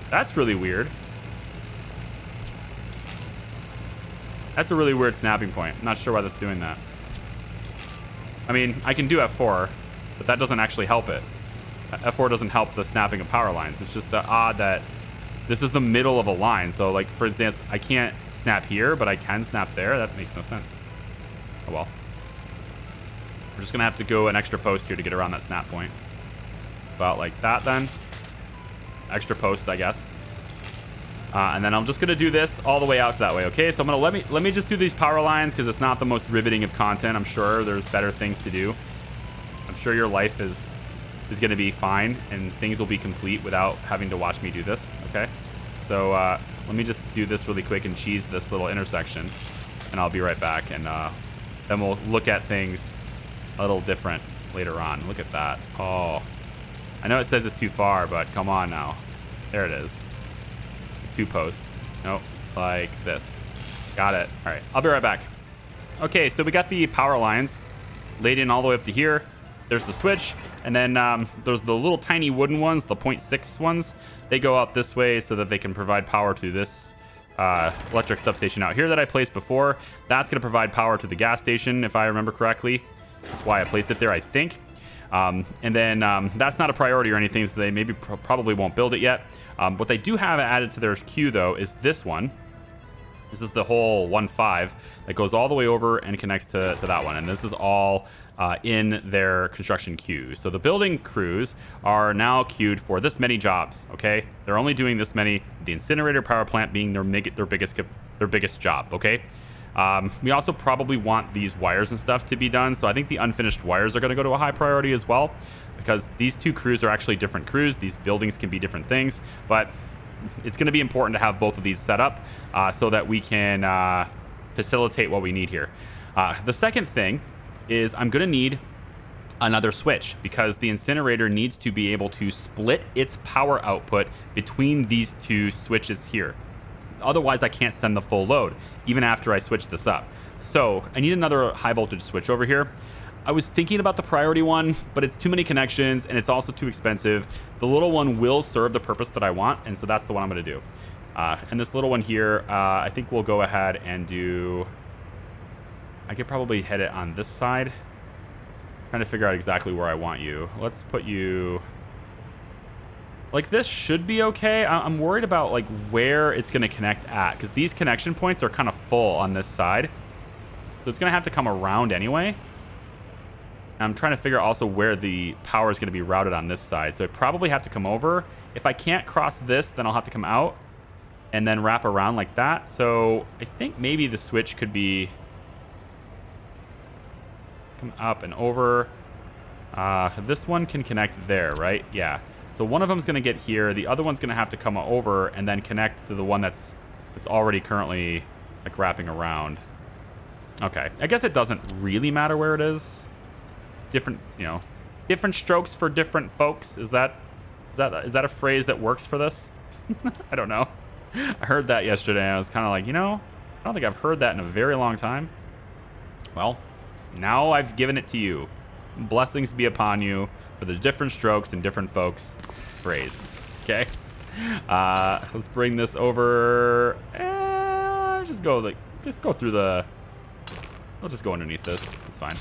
That's really weird. That's a really weird snapping point. I'm not sure why that's doing that. I mean, I can do F4, but that doesn't actually help it. F4 doesn't help the snapping of power lines. It's just odd that this is the middle of a line. So, like, for instance, I can't snap here, but I can snap there. That makes no sense. Oh, well. We're just going to have to go an extra post here to get around that snap point. About like that, then. Extra post, I guess. And then I'm just going to do this all the way out that way, okay? So I'm going to let me just do these power lines, because it's not the most riveting of content. I'm sure there's better things to do. I'm sure your life is going to be fine, and things will be complete without having to watch me do this, okay? So let me just do this really quick and cheese this little intersection, and I'll be right back. And then we'll look at things a little different later on. Look at that. Oh, I know it says it's too far, but come on now. There it is. 2 posts. Nope, like this. Got it. All right, I'll be right back. Okay, so we got the power lines laid in all the way up to here. There's the switch, and then there's the little tiny wooden ones, the 0.6 ones. They go out this way so that they can provide power to this electric substation out here that I placed before. That's going to provide power to the gas station, if I remember correctly. That's why I placed it there, I think. And then that's not a priority or anything, so they maybe probably won't build it yet. What they do have added to their queue, though, is this one. This is the whole 1.5 that goes all the way over and connects to that one. And this is all in their construction queue. So the building crews are now queued for this many jobs, okay? They're only doing this many, the incinerator power plant being their biggest job, okay? We also probably want these wires and stuff to be done. So I think the unfinished wires are going to go to a high priority as well, because these two crews are actually different crews. These buildings can be different things, but it's going to be important to have both of these set up so that we can facilitate what we need here. The second thing is I'm going to need another switch, because the incinerator needs to be able to split its power output between these two switches here. Otherwise, I can't send the full load, even after I switch this up. So I need another high voltage switch over here. I was thinking about the priority one, but it's too many connections, and it's also too expensive. The little one will serve the purpose that I want, and so that's the one I'm going to do. And this little one here, I think we'll go ahead and do... I could probably hit it on this side. Trying to figure out exactly where I want you. Let's put you... Like, this should be okay. I'm worried about, like, where it's going to connect at, because these connection points are kind of full on this side. So it's going to have to come around anyway. And I'm trying to figure out also where the power is going to be routed on this side. So I probably have to come over. If I can't cross this, then I'll have to come out and then wrap around like that. So I think maybe the switch could be... come up and over. This one can connect there, right? Yeah. So one of them is going to get here. The other one's going to have to come over and then connect to the one that's already currently like wrapping around. Okay, I guess it doesn't really matter where it is. It's different, you know, different strokes for different folks. Is that a phrase that works for this? I don't know. I heard that yesterday. And I was kind of like, you know, I don't think I've heard that in a very long time. Well, now I've given it to you. Blessings be upon you for the different strokes and different folks phrase. Okay. Let's bring this over. Just go through the. I'll just go underneath this. It's fine.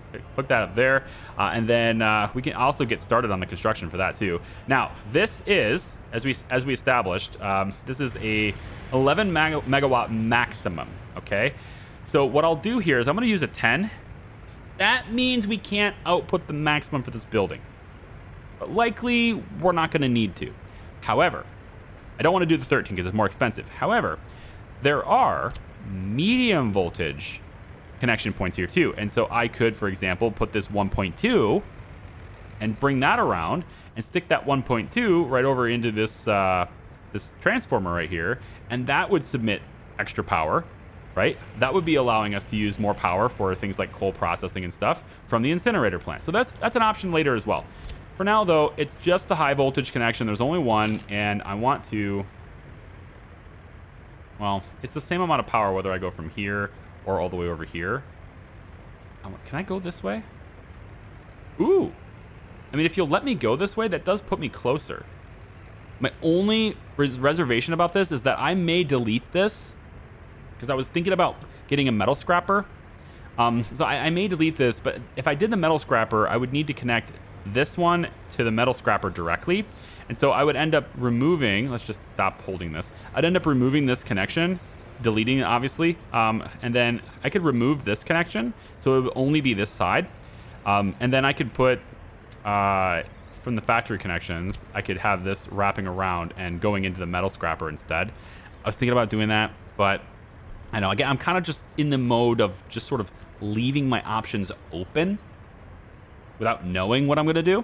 Okay, hook that up there, and then we can also get started on the construction for that too. Now, this is, as we established, this is a 11 megawatt maximum. Okay, so what I'll do here is I'm going to use a 10. That means we can't output the maximum for this building, but likely we're not going to need to. However, I don't want to do the 13 because it's more expensive. However, there are medium voltage connection points here too, and so I could, for example, put this 1.2 and bring that around and stick that 1.2 right over into this this transformer right here, and that would submit extra power, right? That would be allowing us to use more power for things like coal processing and stuff from the incinerator plant. So that's an option later as well. For now though, it's just a high voltage connection. There's only one, and I want to, well, it's the same amount of power whether I go from here or all the way over here. Can I go this way? Ooh. I mean, if you'll let me go this way, that does put me closer. My only reservation about this is that I may delete this because I was thinking about getting a metal scrapper. So I may delete this, but if I did the metal scrapper, I would need to connect this one to the metal scrapper directly. And so I would end up removing, let's just stop holding this. I'd end up removing this connection, deleting it obviously, and then I could remove this connection, so it would only be this side, and then I could put from the factory connections, I could have this wrapping around and going into the metal scrapper instead. I was thinking about doing that, but I know, again, I'm kind of just in the mode of just sort of leaving my options open without knowing what I'm going to do.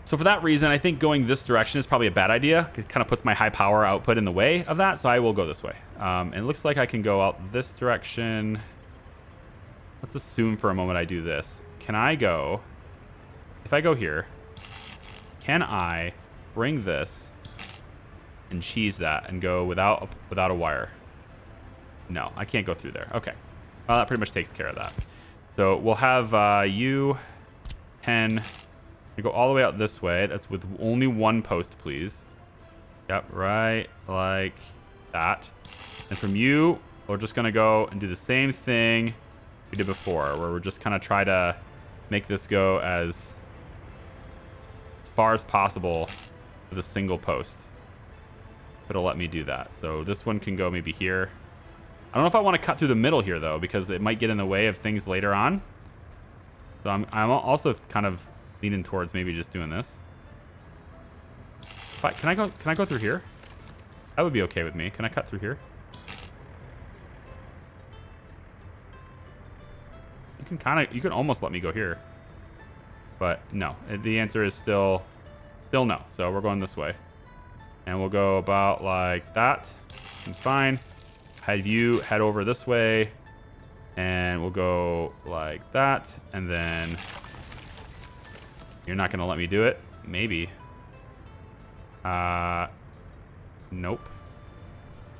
So for that reason, I think going this direction is probably a bad idea. It kind of puts my high power output in the way of that, so I will go this way. And it looks like I can go out this direction. Let's assume for a moment I do this. Can I go, if I go here, can I bring this and cheese that and go without a wire? No, I can't go through there. Okay. Well, that pretty much takes care of that. So we'll have you 10. You go all the way out this way. That's with only one post, please. Yep, right like that. And from you, we're just going to go and do the same thing we did before, where we're just kind of try to make this go as far as possible with a single post. It'll let me do that. So this one can go maybe here. I don't know if I want to cut through the middle here, though, because it might get in the way of things later on. So I'm also kind of leaning towards maybe just doing this. Can I go through here? That would be okay with me. Can I cut through here? You can almost let me go here. But no, the answer is still no. So we're going this way. And we'll go about like that. Seems fine. Have you head over this way. And we'll go like that. And then you're not going to let me do it? Maybe. Nope.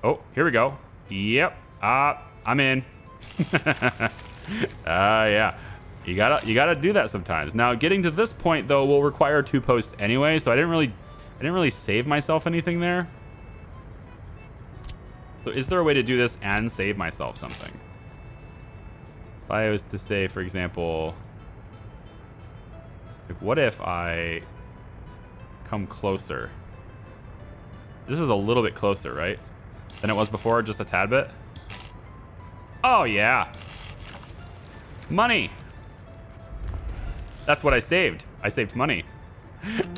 Oh, here we go. Yep. I'm in. Yeah. You gotta do that sometimes. Now, getting to this point though will require 2 posts anyway, so I didn't really save myself anything there. So is there a way to do this and save myself something? If I was to say, for example, like, what if I come closer? This is a little bit closer, right? Than it was before, just a tad bit. Oh, yeah. Money. That's what I saved. I saved money.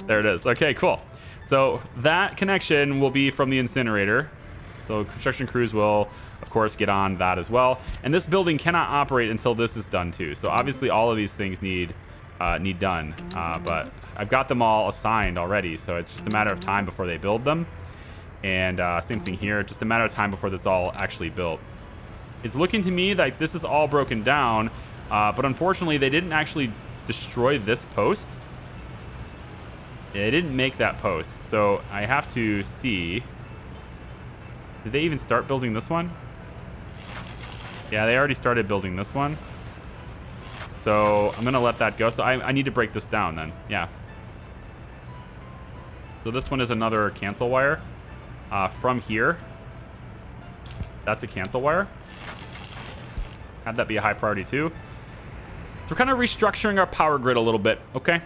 There it is. Okay, cool. So that connection will be from the incinerator. So construction crews will, of course, get on that as well. And this building cannot operate until this is done too. So obviously all of these things need done. But I've got them all assigned already. So it's just a matter of time before they build them. And same thing here, just a matter of time before this all actually built. It's looking to me like this is all broken down, but unfortunately they didn't actually destroy this post. They didn't make that post, so I have to see. Did they even start building this one? Yeah, they already started building this one. So I'm gonna let that go. So I need to break this down then. Yeah. So this one is another cancel wire. From here, that's a cancel wire. Have that be a high priority too. So we're kind of restructuring our power grid a little bit, okay?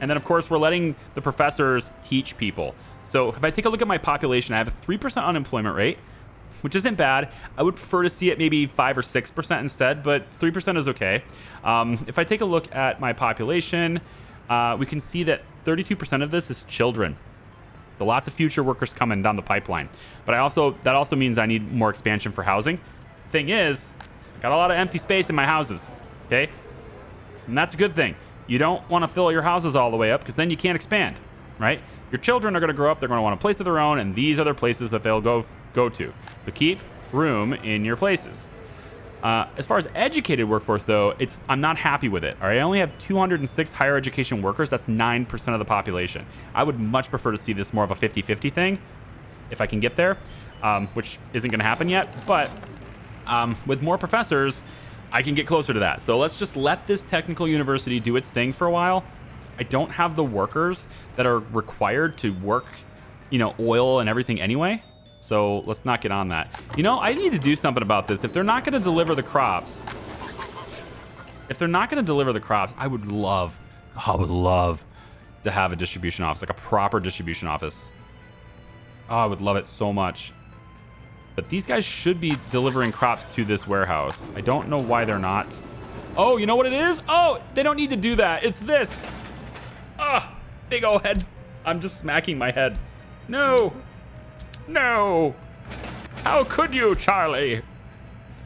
And then, of course, we're letting the professors teach people. So if I take a look at my population, I have a 3% unemployment rate, which isn't bad. I would prefer to see it maybe 5 or 6% instead, but 3% is okay. If I take a look at my population, we can see that 32% of this is children. So lots of future workers coming down the pipeline. But that also means I need more expansion for housing. Thing is, I got a lot of empty space in my houses, okay? And that's a good thing. You don't want to fill your houses all the way up because then you can't expand, right? Your children are going to grow up. They're going to want a place of their own, and these are the places that they'll go to. So keep room in your places. As far as educated workforce, though, I'm not happy with it. All right, I only have 206 higher education workers. That's 9% of the population. I would much prefer to see this more of a 50-50 thing, if I can get there, which isn't going to happen yet. But with more professors, I can get closer to that. So let's just let this technical university do its thing for a while. I don't have the workers that are required to work, oil and everything anyway. So let's not get on that. I need to do something about this. If they're not going to deliver the crops, I would love to have a distribution office, like a proper distribution office. Oh, I would love it so much. But these guys should be delivering crops to this warehouse. I don't know why they're not. Oh, you know what it is? Oh, they don't need to do that. It's this. Ah, big old head. I'm just smacking my head. No. No. How could you, Charlie?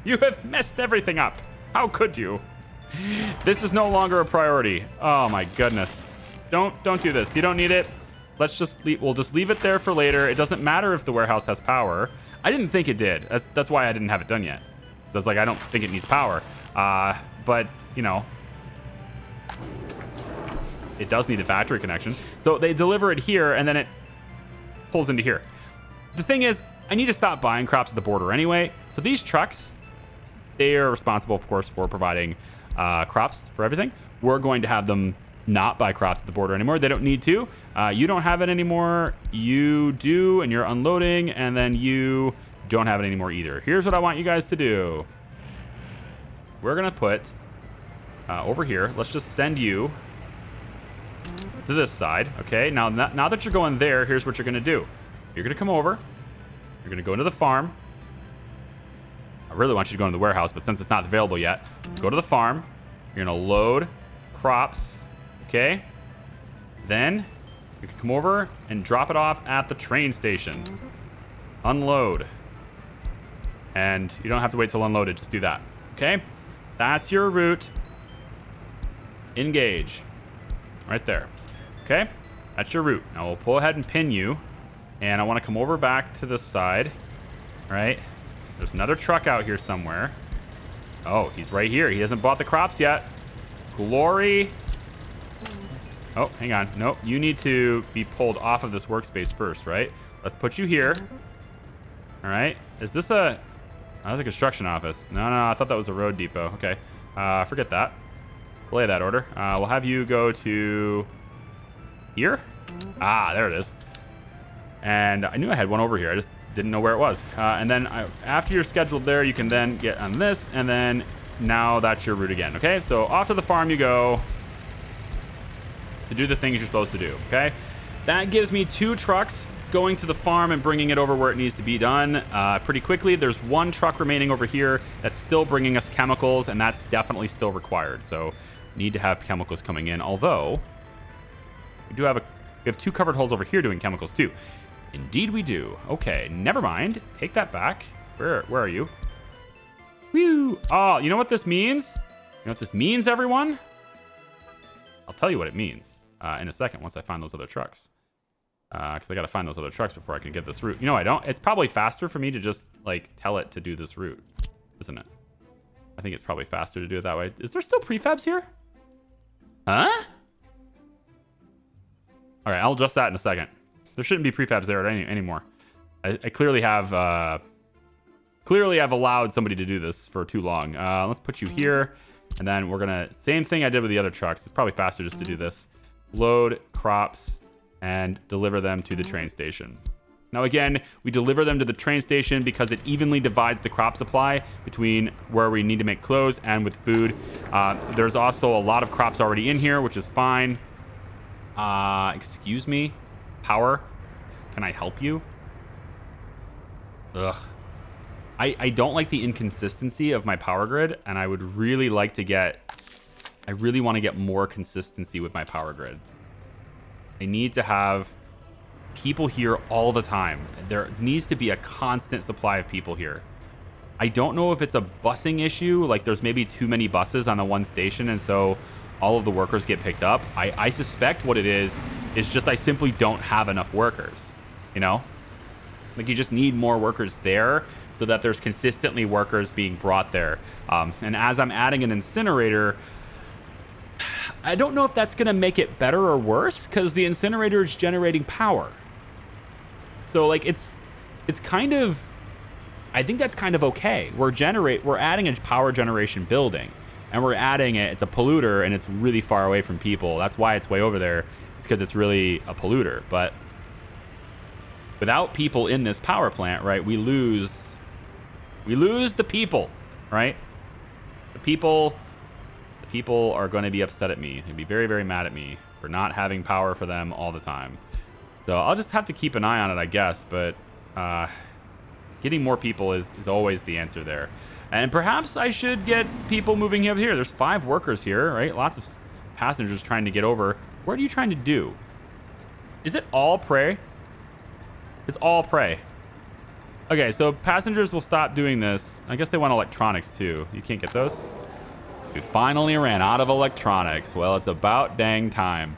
You have messed everything up. How could you? This is no longer a priority. Oh my goodness. Don't do this. You don't need it. Let's just leave. We'll just leave it there for later. It doesn't matter if the warehouse has power. I didn't think it did. That's why I didn't have it done yet. So it's like, I don't think it needs power. But, it does need a factory connection. So they deliver it here, and then it pulls into here. The thing is, I need to stop buying crops at the border anyway. So these trucks, they are responsible, of course, for providing crops for everything. We're going to have them not buy crops at the border anymore. They don't need to. You don't have it anymore. You do, and you're unloading, and then you don't have it anymore either. Here's what I want you guys to do. We're going to put over here. Let's just send you to this side, okay? Now that you're going there, here's what you're going to do. You're going to come over. You're going to go into the farm. I really want you to go into the warehouse, but since it's not available yet, go to the farm. You're going to load crops, okay? Then you can come over and drop it off at the train station. Unload. And you don't have to wait till unloaded. Just do that, okay? That's your route. Engage. Right there. Okay? That's your route. Now we'll pull ahead and pin you. And I want to come over back to this side. All right? There's another truck out here somewhere. Oh, he's right here. He hasn't bought the crops yet. Glory. Oh, hang on. Nope. You need to be pulled off of this workspace first, right? Let's put you here. All right. Is this a... Oh, that's a construction office. No, I thought that was a road depot. Okay. Forget that. Play that order. We'll have you go to... Here? Ah, there it is. And I knew I had one over here. I just didn't know where it was. And then after you're scheduled there, you can then get on this, and then now that's your route again, okay? So off to the farm you go to do the things you're supposed to do, okay? That gives me 2 trucks going to the farm and bringing it over where it needs to be done pretty quickly. There's 1 truck remaining over here that's still bringing us chemicals, and that's definitely still required. So need to have chemicals coming in, although we have 2 covered holes over here doing chemicals too. Indeed we do. Okay, never mind. Take that back. Where are you? Whew. Oh, you know what this means? You know what this means, everyone? I'll tell you what it means in a second once I find those other trucks. Because I got to find those other trucks before I can get this route. You know, I don't. It's probably faster for me to just, like, tell it to do this route, isn't it? I think it's probably faster to do it that way. Is there still prefabs here? Huh? All right, I'll adjust that in a second. There shouldn't be prefabs there anymore. I clearly have allowed somebody to do this for too long. Let's put you here, and then we're gonna same thing I did with the other trucks. It's probably faster just to do this. Load crops and deliver them to the train station. Now again, we deliver them to the train station because it evenly divides the crop supply between where we need to make clothes and with food. There's also a lot of crops already in here, which is fine. Excuse me, power, can I help you? Ugh. I don't like the inconsistency of my power grid, and I would really like to get, I really want to get more consistency with my power grid. I need to have people here all the time. There needs to be a constant supply of people here. I don't know if it's a busing issue, like there's maybe too many buses on the one station, and so all of the workers get picked up. I suspect what it is just I simply don't have enough workers, you know? Like, you just need more workers there so that there's consistently workers being brought there. And as I'm adding an incinerator, I don't know if that's going to make it better or worse, because the incinerator is generating power. So, like, it's kind of, I think that's kind of okay. We're adding a power generation building, and we're adding it. It's a polluter, and it's really far away from people. That's why it's way over there. It's because it's really a polluter. But without people in this power plant, right, we lose the people, right? The people are going to be upset at me. They'll be very, very mad at me for not having power for them all the time. So I'll just have to keep an eye on it, I guess. But getting more people is always the answer there. And perhaps I should get people moving up here. There's 5 workers here, right? Lots of passengers trying to get over. What are you trying to do? Is it all prey? It's all prey. Okay, so passengers will stop doing this. I guess they want electronics too. You can't get those? We finally ran out of electronics. Well, it's about dang time.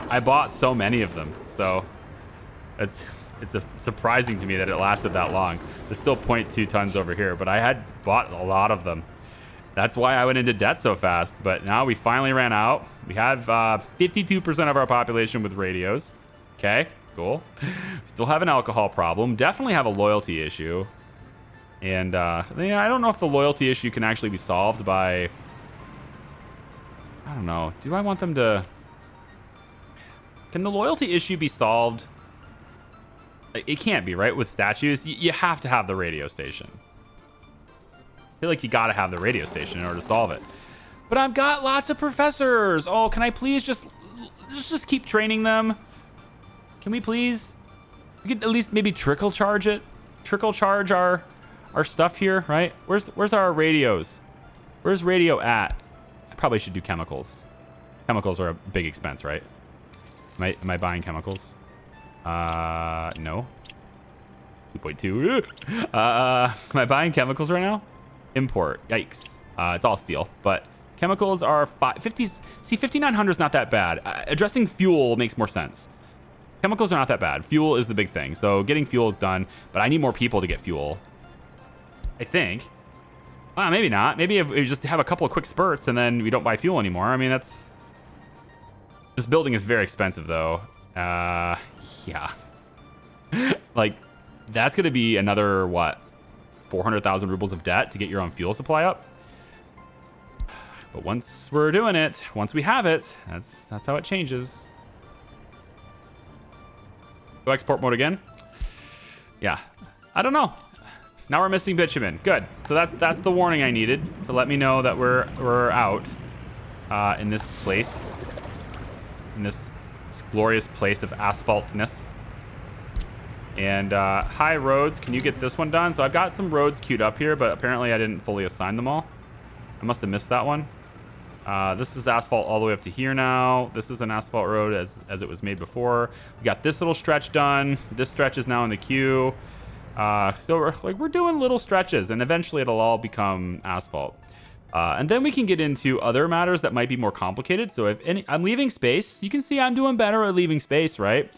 I bought so many of them, so it's surprising to me that it lasted that long. There's still 0.2 tons over here, but I had bought a lot of them. That's why I went into debt so fast. But now we finally ran out. We have 52% of our population with radios. Okay, cool. Still have an alcohol problem. Definitely have a loyalty issue. And yeah, I don't know if the loyalty issue can actually be solved by, I don't know. Do I want them to, can the loyalty issue be solved? It can't be, right? With statues, you have to have the radio station. I feel like you gotta have the radio station in order to solve it. But I've got lots of professors. Oh, can I please just keep training them? Can we please? We could at least maybe trickle charge it. Trickle charge our stuff here, right? Where's our radios? Where's radio at? I probably should do chemicals. Chemicals are a big expense, right? Am I buying chemicals? No. 2.2. Am I buying chemicals right now? Import. Yikes. It's all steel, but chemicals are 50. See, 5,900 is not that bad. Addressing fuel makes more sense. Chemicals are not that bad. Fuel is the big thing. So getting fuel is done, but I need more people to get fuel. I think. Maybe not. Maybe if we just have a couple of quick spurts and then we don't buy fuel anymore. I mean, that's... This building is very expensive, though. Yeah. Like, that's going to be another, what, 400,000 rubles of debt to get your own fuel supply up? But once we're doing it, once we have it, that's how it changes. Go export mode again? Yeah. I don't know. Now we're missing bitumen. Good. So that's the warning I needed to let me know that we're out in this place. In this glorious place of asphaltness. And hi, roads. Can you get this one done? So I've got some roads queued up here, but apparently I didn't fully assign them all. I must have missed that one. This is asphalt all the way up to here now. This is an asphalt road as it was made before. We got this little stretch done. This stretch is now in the queue. So we're doing little stretches, and eventually it'll all become asphalt. And then we can get into other matters that might be more complicated. So if any, I'm leaving space, you can see I'm doing better at leaving space, right?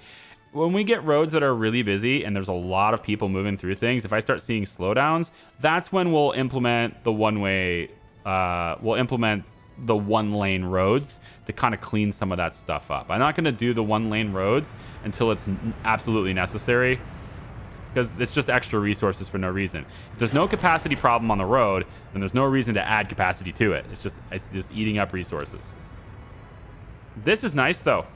When we get roads that are really busy and there's a lot of people moving through things, if I start seeing slowdowns, that's when we'll implement the one-way, we'll implement the one-lane roads to kind of clean some of that stuff up. I'm not going to do the one-lane roads until it's absolutely necessary, because it's just extra resources for no reason. If there's no capacity problem on the road, then there's no reason to add capacity to it. It's just eating up resources. This is nice though.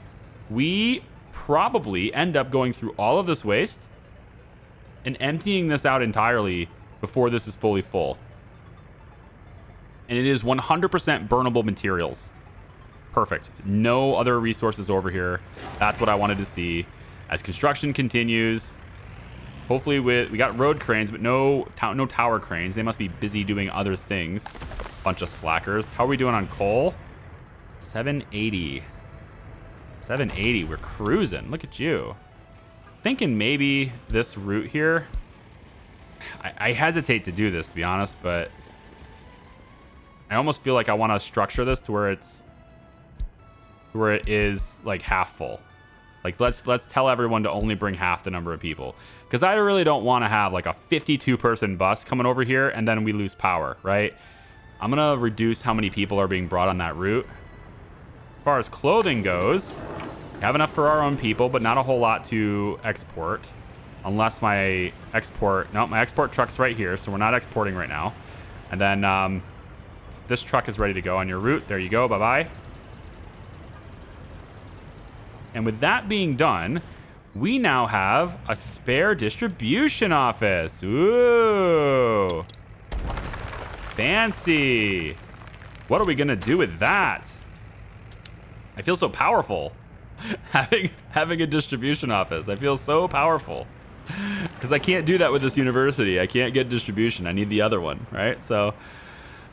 We probably end up going through all of this waste and emptying this out entirely before this is fully full. And it is 100% burnable materials. Perfect. No other resources over here. That's what I wanted to see. As construction continues, hopefully we got road cranes, but no tower cranes. They must be busy doing other things. Bunch of slackers. How are we doing on coal? 780. 780. We're cruising. Look at you. Thinking maybe this route here. I hesitate to do this, to be honest, but I almost feel like I want to structure this to where it is like half full. Like let's tell everyone to only bring half the number of people, because I really don't want to have like a 52-person bus coming over here and then we lose power, right? I'm gonna reduce how many people are being brought on that route. As far as clothing goes, we have enough for our own people, but not a whole lot to export, unless my export truck's right here, so we're not exporting right now. And then this truck is ready to go on your route. There you go. Bye-bye. And with that being done, we now have a spare distribution office. Ooh. Fancy. What are we going to do with that? I feel so powerful. having a distribution office. I feel so powerful. Because I can't do that with this university. I can't get distribution. I need the other one, right? So...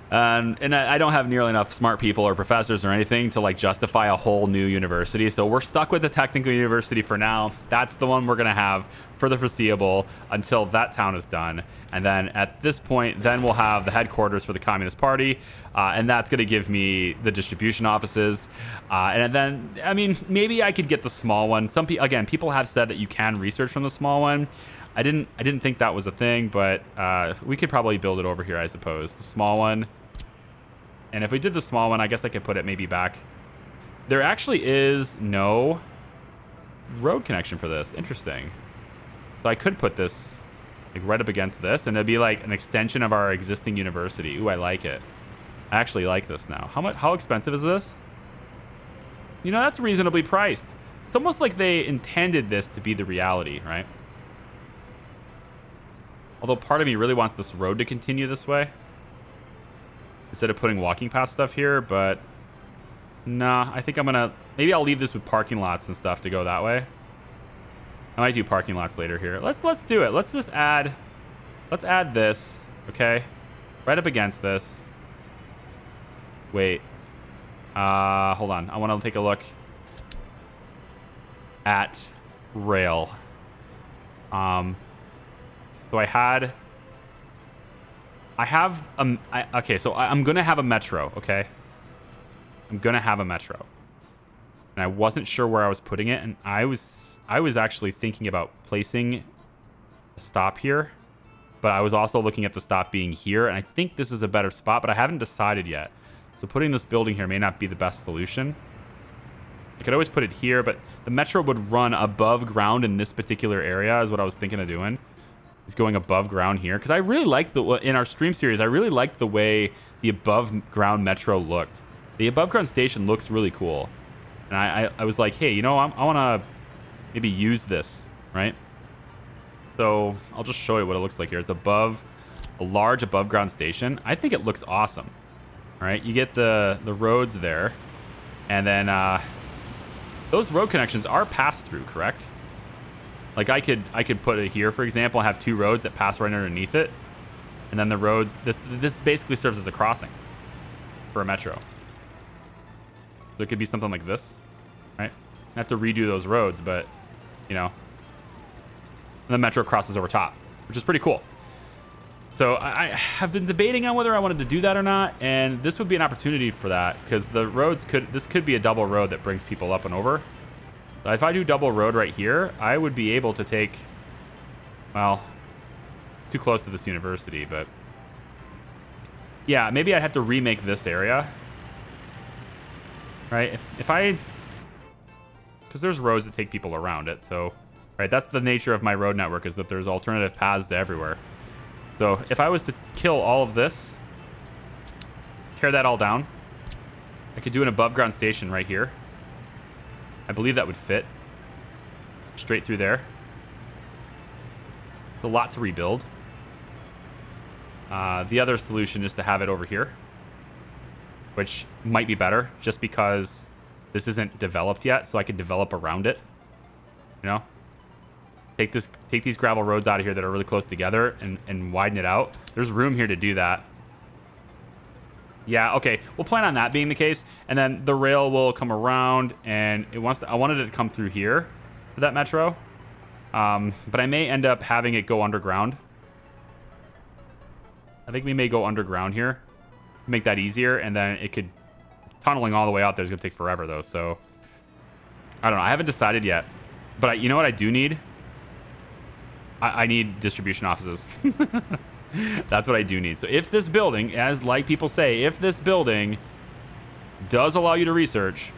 and I don't have nearly enough smart people or professors or anything to like justify a whole new university. So we're stuck with the technical university for now. That's the one we're going to have for the foreseeable until that town is done. And then at this point, then we'll have the headquarters for the Communist Party. And that's going to give me the distribution offices. And then, I mean, maybe I could get the small one. People have said that you can research from the small one. I didn't think that was a thing, but we could probably build it over here, I suppose. The small one. And if we did the small one, I guess I could put it maybe back. There actually is no road connection for this. Interesting. So I could put this like right up against this, and it'd be like an extension of our existing university. Ooh, I like it. I actually like this now. How expensive is this? You know, that's reasonably priced. It's almost like they intended this to be the reality, right? Although part of me really wants this road to continue this way instead of putting walking path stuff here, but nah, I think maybe I'll leave this with parking lots and stuff to go that way. I might do parking lots later here. Let's do it. Let's add this, okay? Right up against this. Wait. Hold on. I want to take a look at rail. So I'm gonna have a metro, okay? I'm gonna have a metro. And I wasn't sure where I was putting it, and I was actually thinking about placing a stop here, but I was also looking at the stop being here, and I think this is a better spot, but I haven't decided yet. So putting this building here may not be the best solution. I could always put it here, but the metro would run above ground in this particular area is what I was thinking of doing. Is going above ground here, because I really like in our stream series, I really liked the way the above ground metro looked. The above ground station looks really cool, and I was like, hey, you know, I want to maybe use this, right? So I'll just show you what it looks like here. It's a large above ground station. I think it looks awesome. All right, you get the roads there, and then those road connections are pass through, correct? Like I could put it here, for example, and have two roads that pass right underneath it. And then the roads, this basically serves as a crossing for a metro. So it could be something like this, right? I have to redo those roads, but, you know. And the metro crosses over top, which is pretty cool. So I have been debating on whether I wanted to do that or not, and this would be an opportunity for that because the roads this could be a double road that brings people up and over. So if I do double road right here, I would be able to take, well, it's too close to this university, but yeah, maybe I'd have to remake this area, right? If I, because there's roads that take people around it, so, right, that's the nature of my road network, is that there's alternative paths to everywhere. So if I was to kill all of this, tear that all down, I could do an above ground station right here. I believe that would fit straight through there. It's a lot to rebuild. The other solution is to have it over here, which might be better just because this isn't developed yet, so I could develop around it, you know? Take these gravel roads out of here that are really close together and widen it out. There's room here to do that. Yeah, okay. We'll plan on that being the case. And then the rail will come around and I wanted it to come through here for that metro. But I may end up having it go underground. I think we may go underground here. Make that easier. And then it could, tunneling all the way out there is going to take forever though. So I don't know. I haven't decided yet. But you know what I do need? I need distribution offices. That's what I do need. So if this building, as like people say, if this building does allow you to research,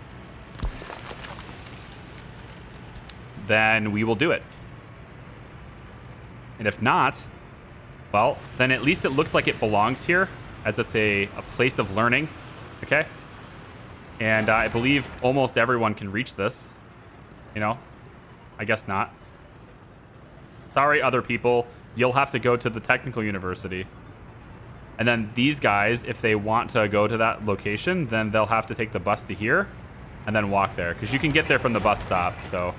then we will do it. And if not, well, then at least it looks like it belongs here, as it's a place of learning. Okay? And I believe almost everyone can reach this. You know? I guess not. Sorry, other people. You'll have to go to the technical university. And then these guys, if they want to go to that location, then they'll have to take the bus to here and then walk there. Because you can get there from the bus stop. So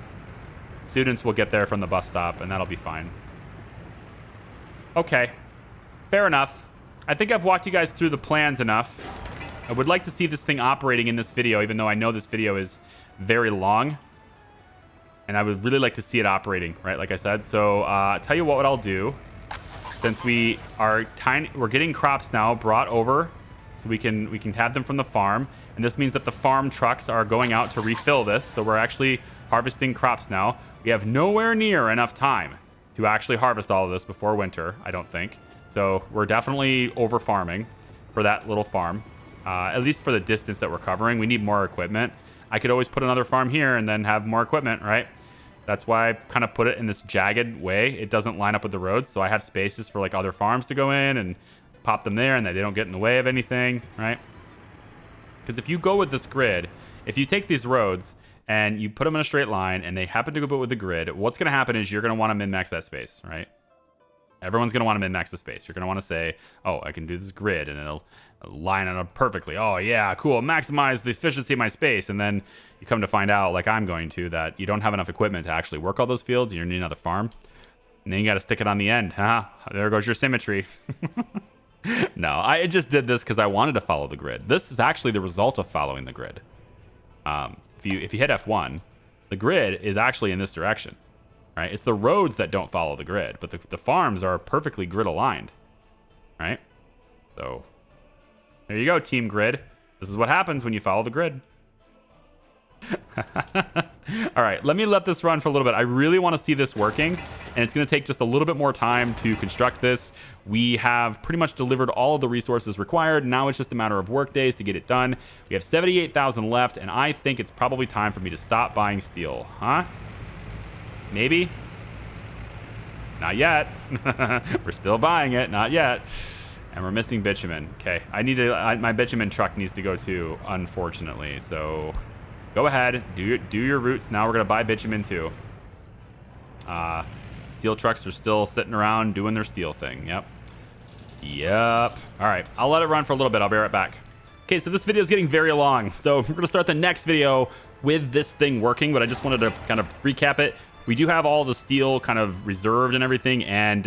students will get there from the bus stop, and that'll be fine. Okay. Fair enough. I think I've walked you guys through the plans enough. I would like to see this thing operating in this video, even though I know this video is very long. And I would really like to see it operating, right? Like I said. So tell you what I'll do. Since we're getting crops now brought over, so we can have them from the farm. And this means that the farm trucks are going out to refill this. So we're actually harvesting crops now. We have nowhere near enough time to actually harvest all of this before winter, I don't think. So we're definitely over farming for that little farm. At least for the distance that we're covering. We need more equipment. I could always put another farm here and then have more equipment, right? That's why I kind of put it in this jagged way. It doesn't line up with the roads, so I have spaces for like other farms to go in and pop them there, and they don't get in the way of anything, right? Because if you go with this grid, if you take these roads and you put them in a straight line and they happen to go with the grid, what's going to happen is you're going to want to min-max that space, right? Everyone's going to want to min-max the space. You're going to want to say, oh, I can do this grid, and it'll line it up perfectly. Oh, yeah, cool. Maximize the efficiency of my space. And then you come to find out, like I'm going to, that you don't have enough equipment to actually work all those fields. You need another farm. And then you got to stick it on the end. Huh? There goes your symmetry. No, I just did this because I wanted to follow the grid. This is actually the result of following the grid. If you hit F1, the grid is actually in this direction. Right? It's the roads that don't follow the grid, but the farms are perfectly grid aligned, right? So there you go, Team Grid. This is what happens when you follow the grid. All right, let me let this run for a little bit. I really want to see this working, and it's going to take just a little bit more time to construct this. We have pretty much delivered all of the resources required. Now it's just a matter of work days to get it done. We have 78,000 left, and I think it's probably time for me to stop buying steel, huh? Maybe? Not yet. We're still buying it. Not yet. And we're missing bitumen. Okay. My bitumen truck needs to go too, unfortunately. So go ahead. Do your routes. Now we're going to buy bitumen too. Steel trucks are still sitting around doing their steel thing. Yep. All right. I'll let it run for a little bit. I'll be right back. Okay. So this video is getting very long. So we're going to start the next video with this thing working, but I just wanted to kind of recap it. We do have all the steel kind of reserved and everything, and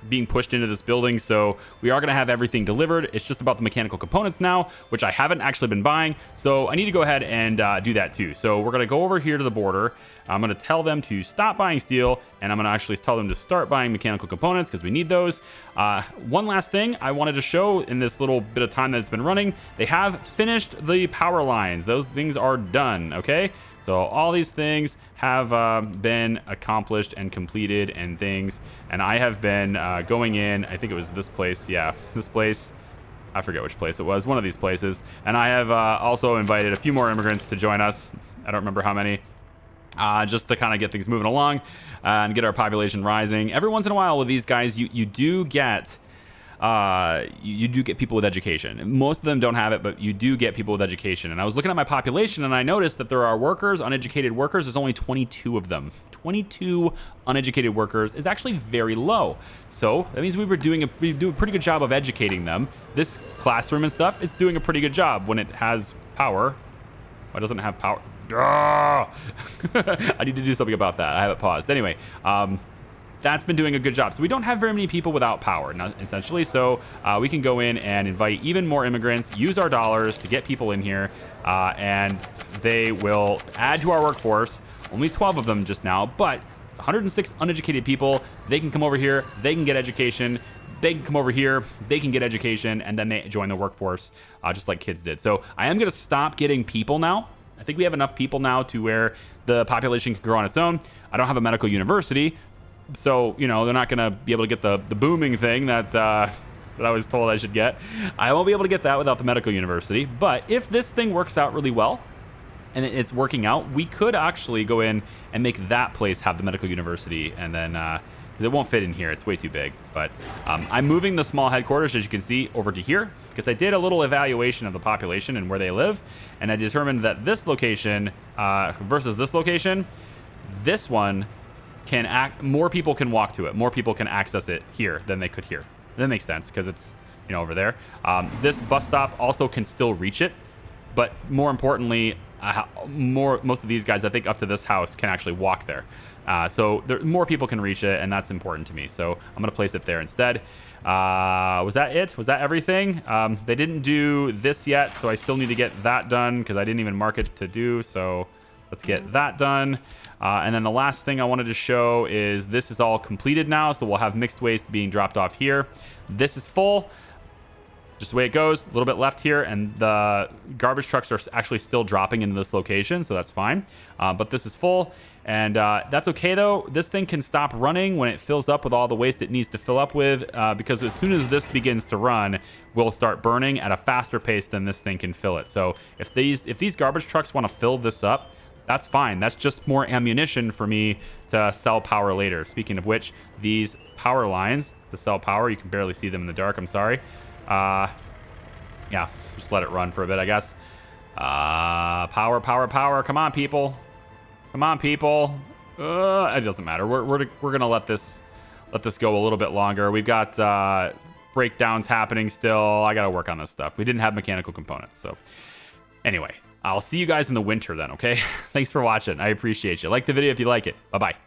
being pushed into this building, so we are going to have everything delivered. It's just about the mechanical components now, which I haven't actually been buying, so I need to go ahead and do that too. So we're going to go over here to the border. I'm going to tell them to stop buying steel, and I'm going to actually tell them to start buying mechanical components because we need those. One last thing I wanted to show in this little bit of time that it's been running, they have finished the power lines. Those things are done, okay? So all these things have been accomplished and completed and things, and I have been going in, I think it was this place, yeah, this place. I forget which place it was, one of these places. And I have also invited a few more immigrants to join us. I don't remember how many. Just to kind of get things moving along and get our population rising. Every once in a while with these guys, you do get people with education. Most of them don't have it, but you do get people with education. And I was looking at my population, and I noticed that there are workers, uneducated workers. There's only 22 of them. 22 uneducated workers is actually very low. So that means we do a pretty good job of educating them. This classroom and stuff is doing a pretty good job when it has power. Why doesn't it have power? I need to do something about that. I have it paused. Anyway, that's been doing a good job. So we don't have very many people without power, essentially. So we can go in and invite even more immigrants, use our dollars to get people in here, and they will add to our workforce. Only 12 of them just now, but it's 106 uneducated people. They can come over here. They can get education. They can come over here, they can get education, and then they join the workforce just like kids did. So I am going to stop getting people now. I think we have enough people now to where the population can grow on its own. I don't have a medical university, so, you know, they're not going to be able to get the booming thing that I was told I should get. I won't be able to get that without the medical university. But if this thing works out really well, and it's working out, we could actually go in and make that place have the medical university, and then because it won't fit in here, it's way too big. But I'm moving the small headquarters, as you can see, over to here because I did a little evaluation of the population and where they live, and I determined that this location versus this location, this one can more people can walk to it, more people can access it here than they could here. That makes sense because it's, you know, over there. This bus stop also can still reach it, but more importantly, most of these guys, I think up to this house, can actually walk there. So more people can reach it, and that's important to me. So I'm going to place it there instead. Was that it? Was that everything? They didn't do this yet, so I still need to get that done because I didn't even mark it to do. So let's get that done. And then the last thing I wanted to show is this is all completed now. So we'll have mixed waste being dropped off here. This is full. Just the way it goes, a little bit left here, and the garbage trucks are actually still dropping into this location, so that's fine. But this is full, and that's okay though. This thing can stop running when it fills up with all the waste it needs to fill up with, because as soon as this begins to run, we'll start burning at a faster pace than this thing can fill it. So if these garbage trucks want to fill this up, that's fine. That's just more ammunition for me to sell power later. Speaking of which, these power lines to sell power, you can barely see them in the dark, I'm sorry. Yeah, just let it run for a bit, I guess. Power. Come on, people. Come on, people. It doesn't matter. We're gonna let this go a little bit longer. We've got breakdowns happening still. I gotta work on this stuff. We didn't have mechanical components, so anyway, I'll see you guys in the winter then. Okay. Thanks for watching. I appreciate you. Like the video if you like it. Bye bye.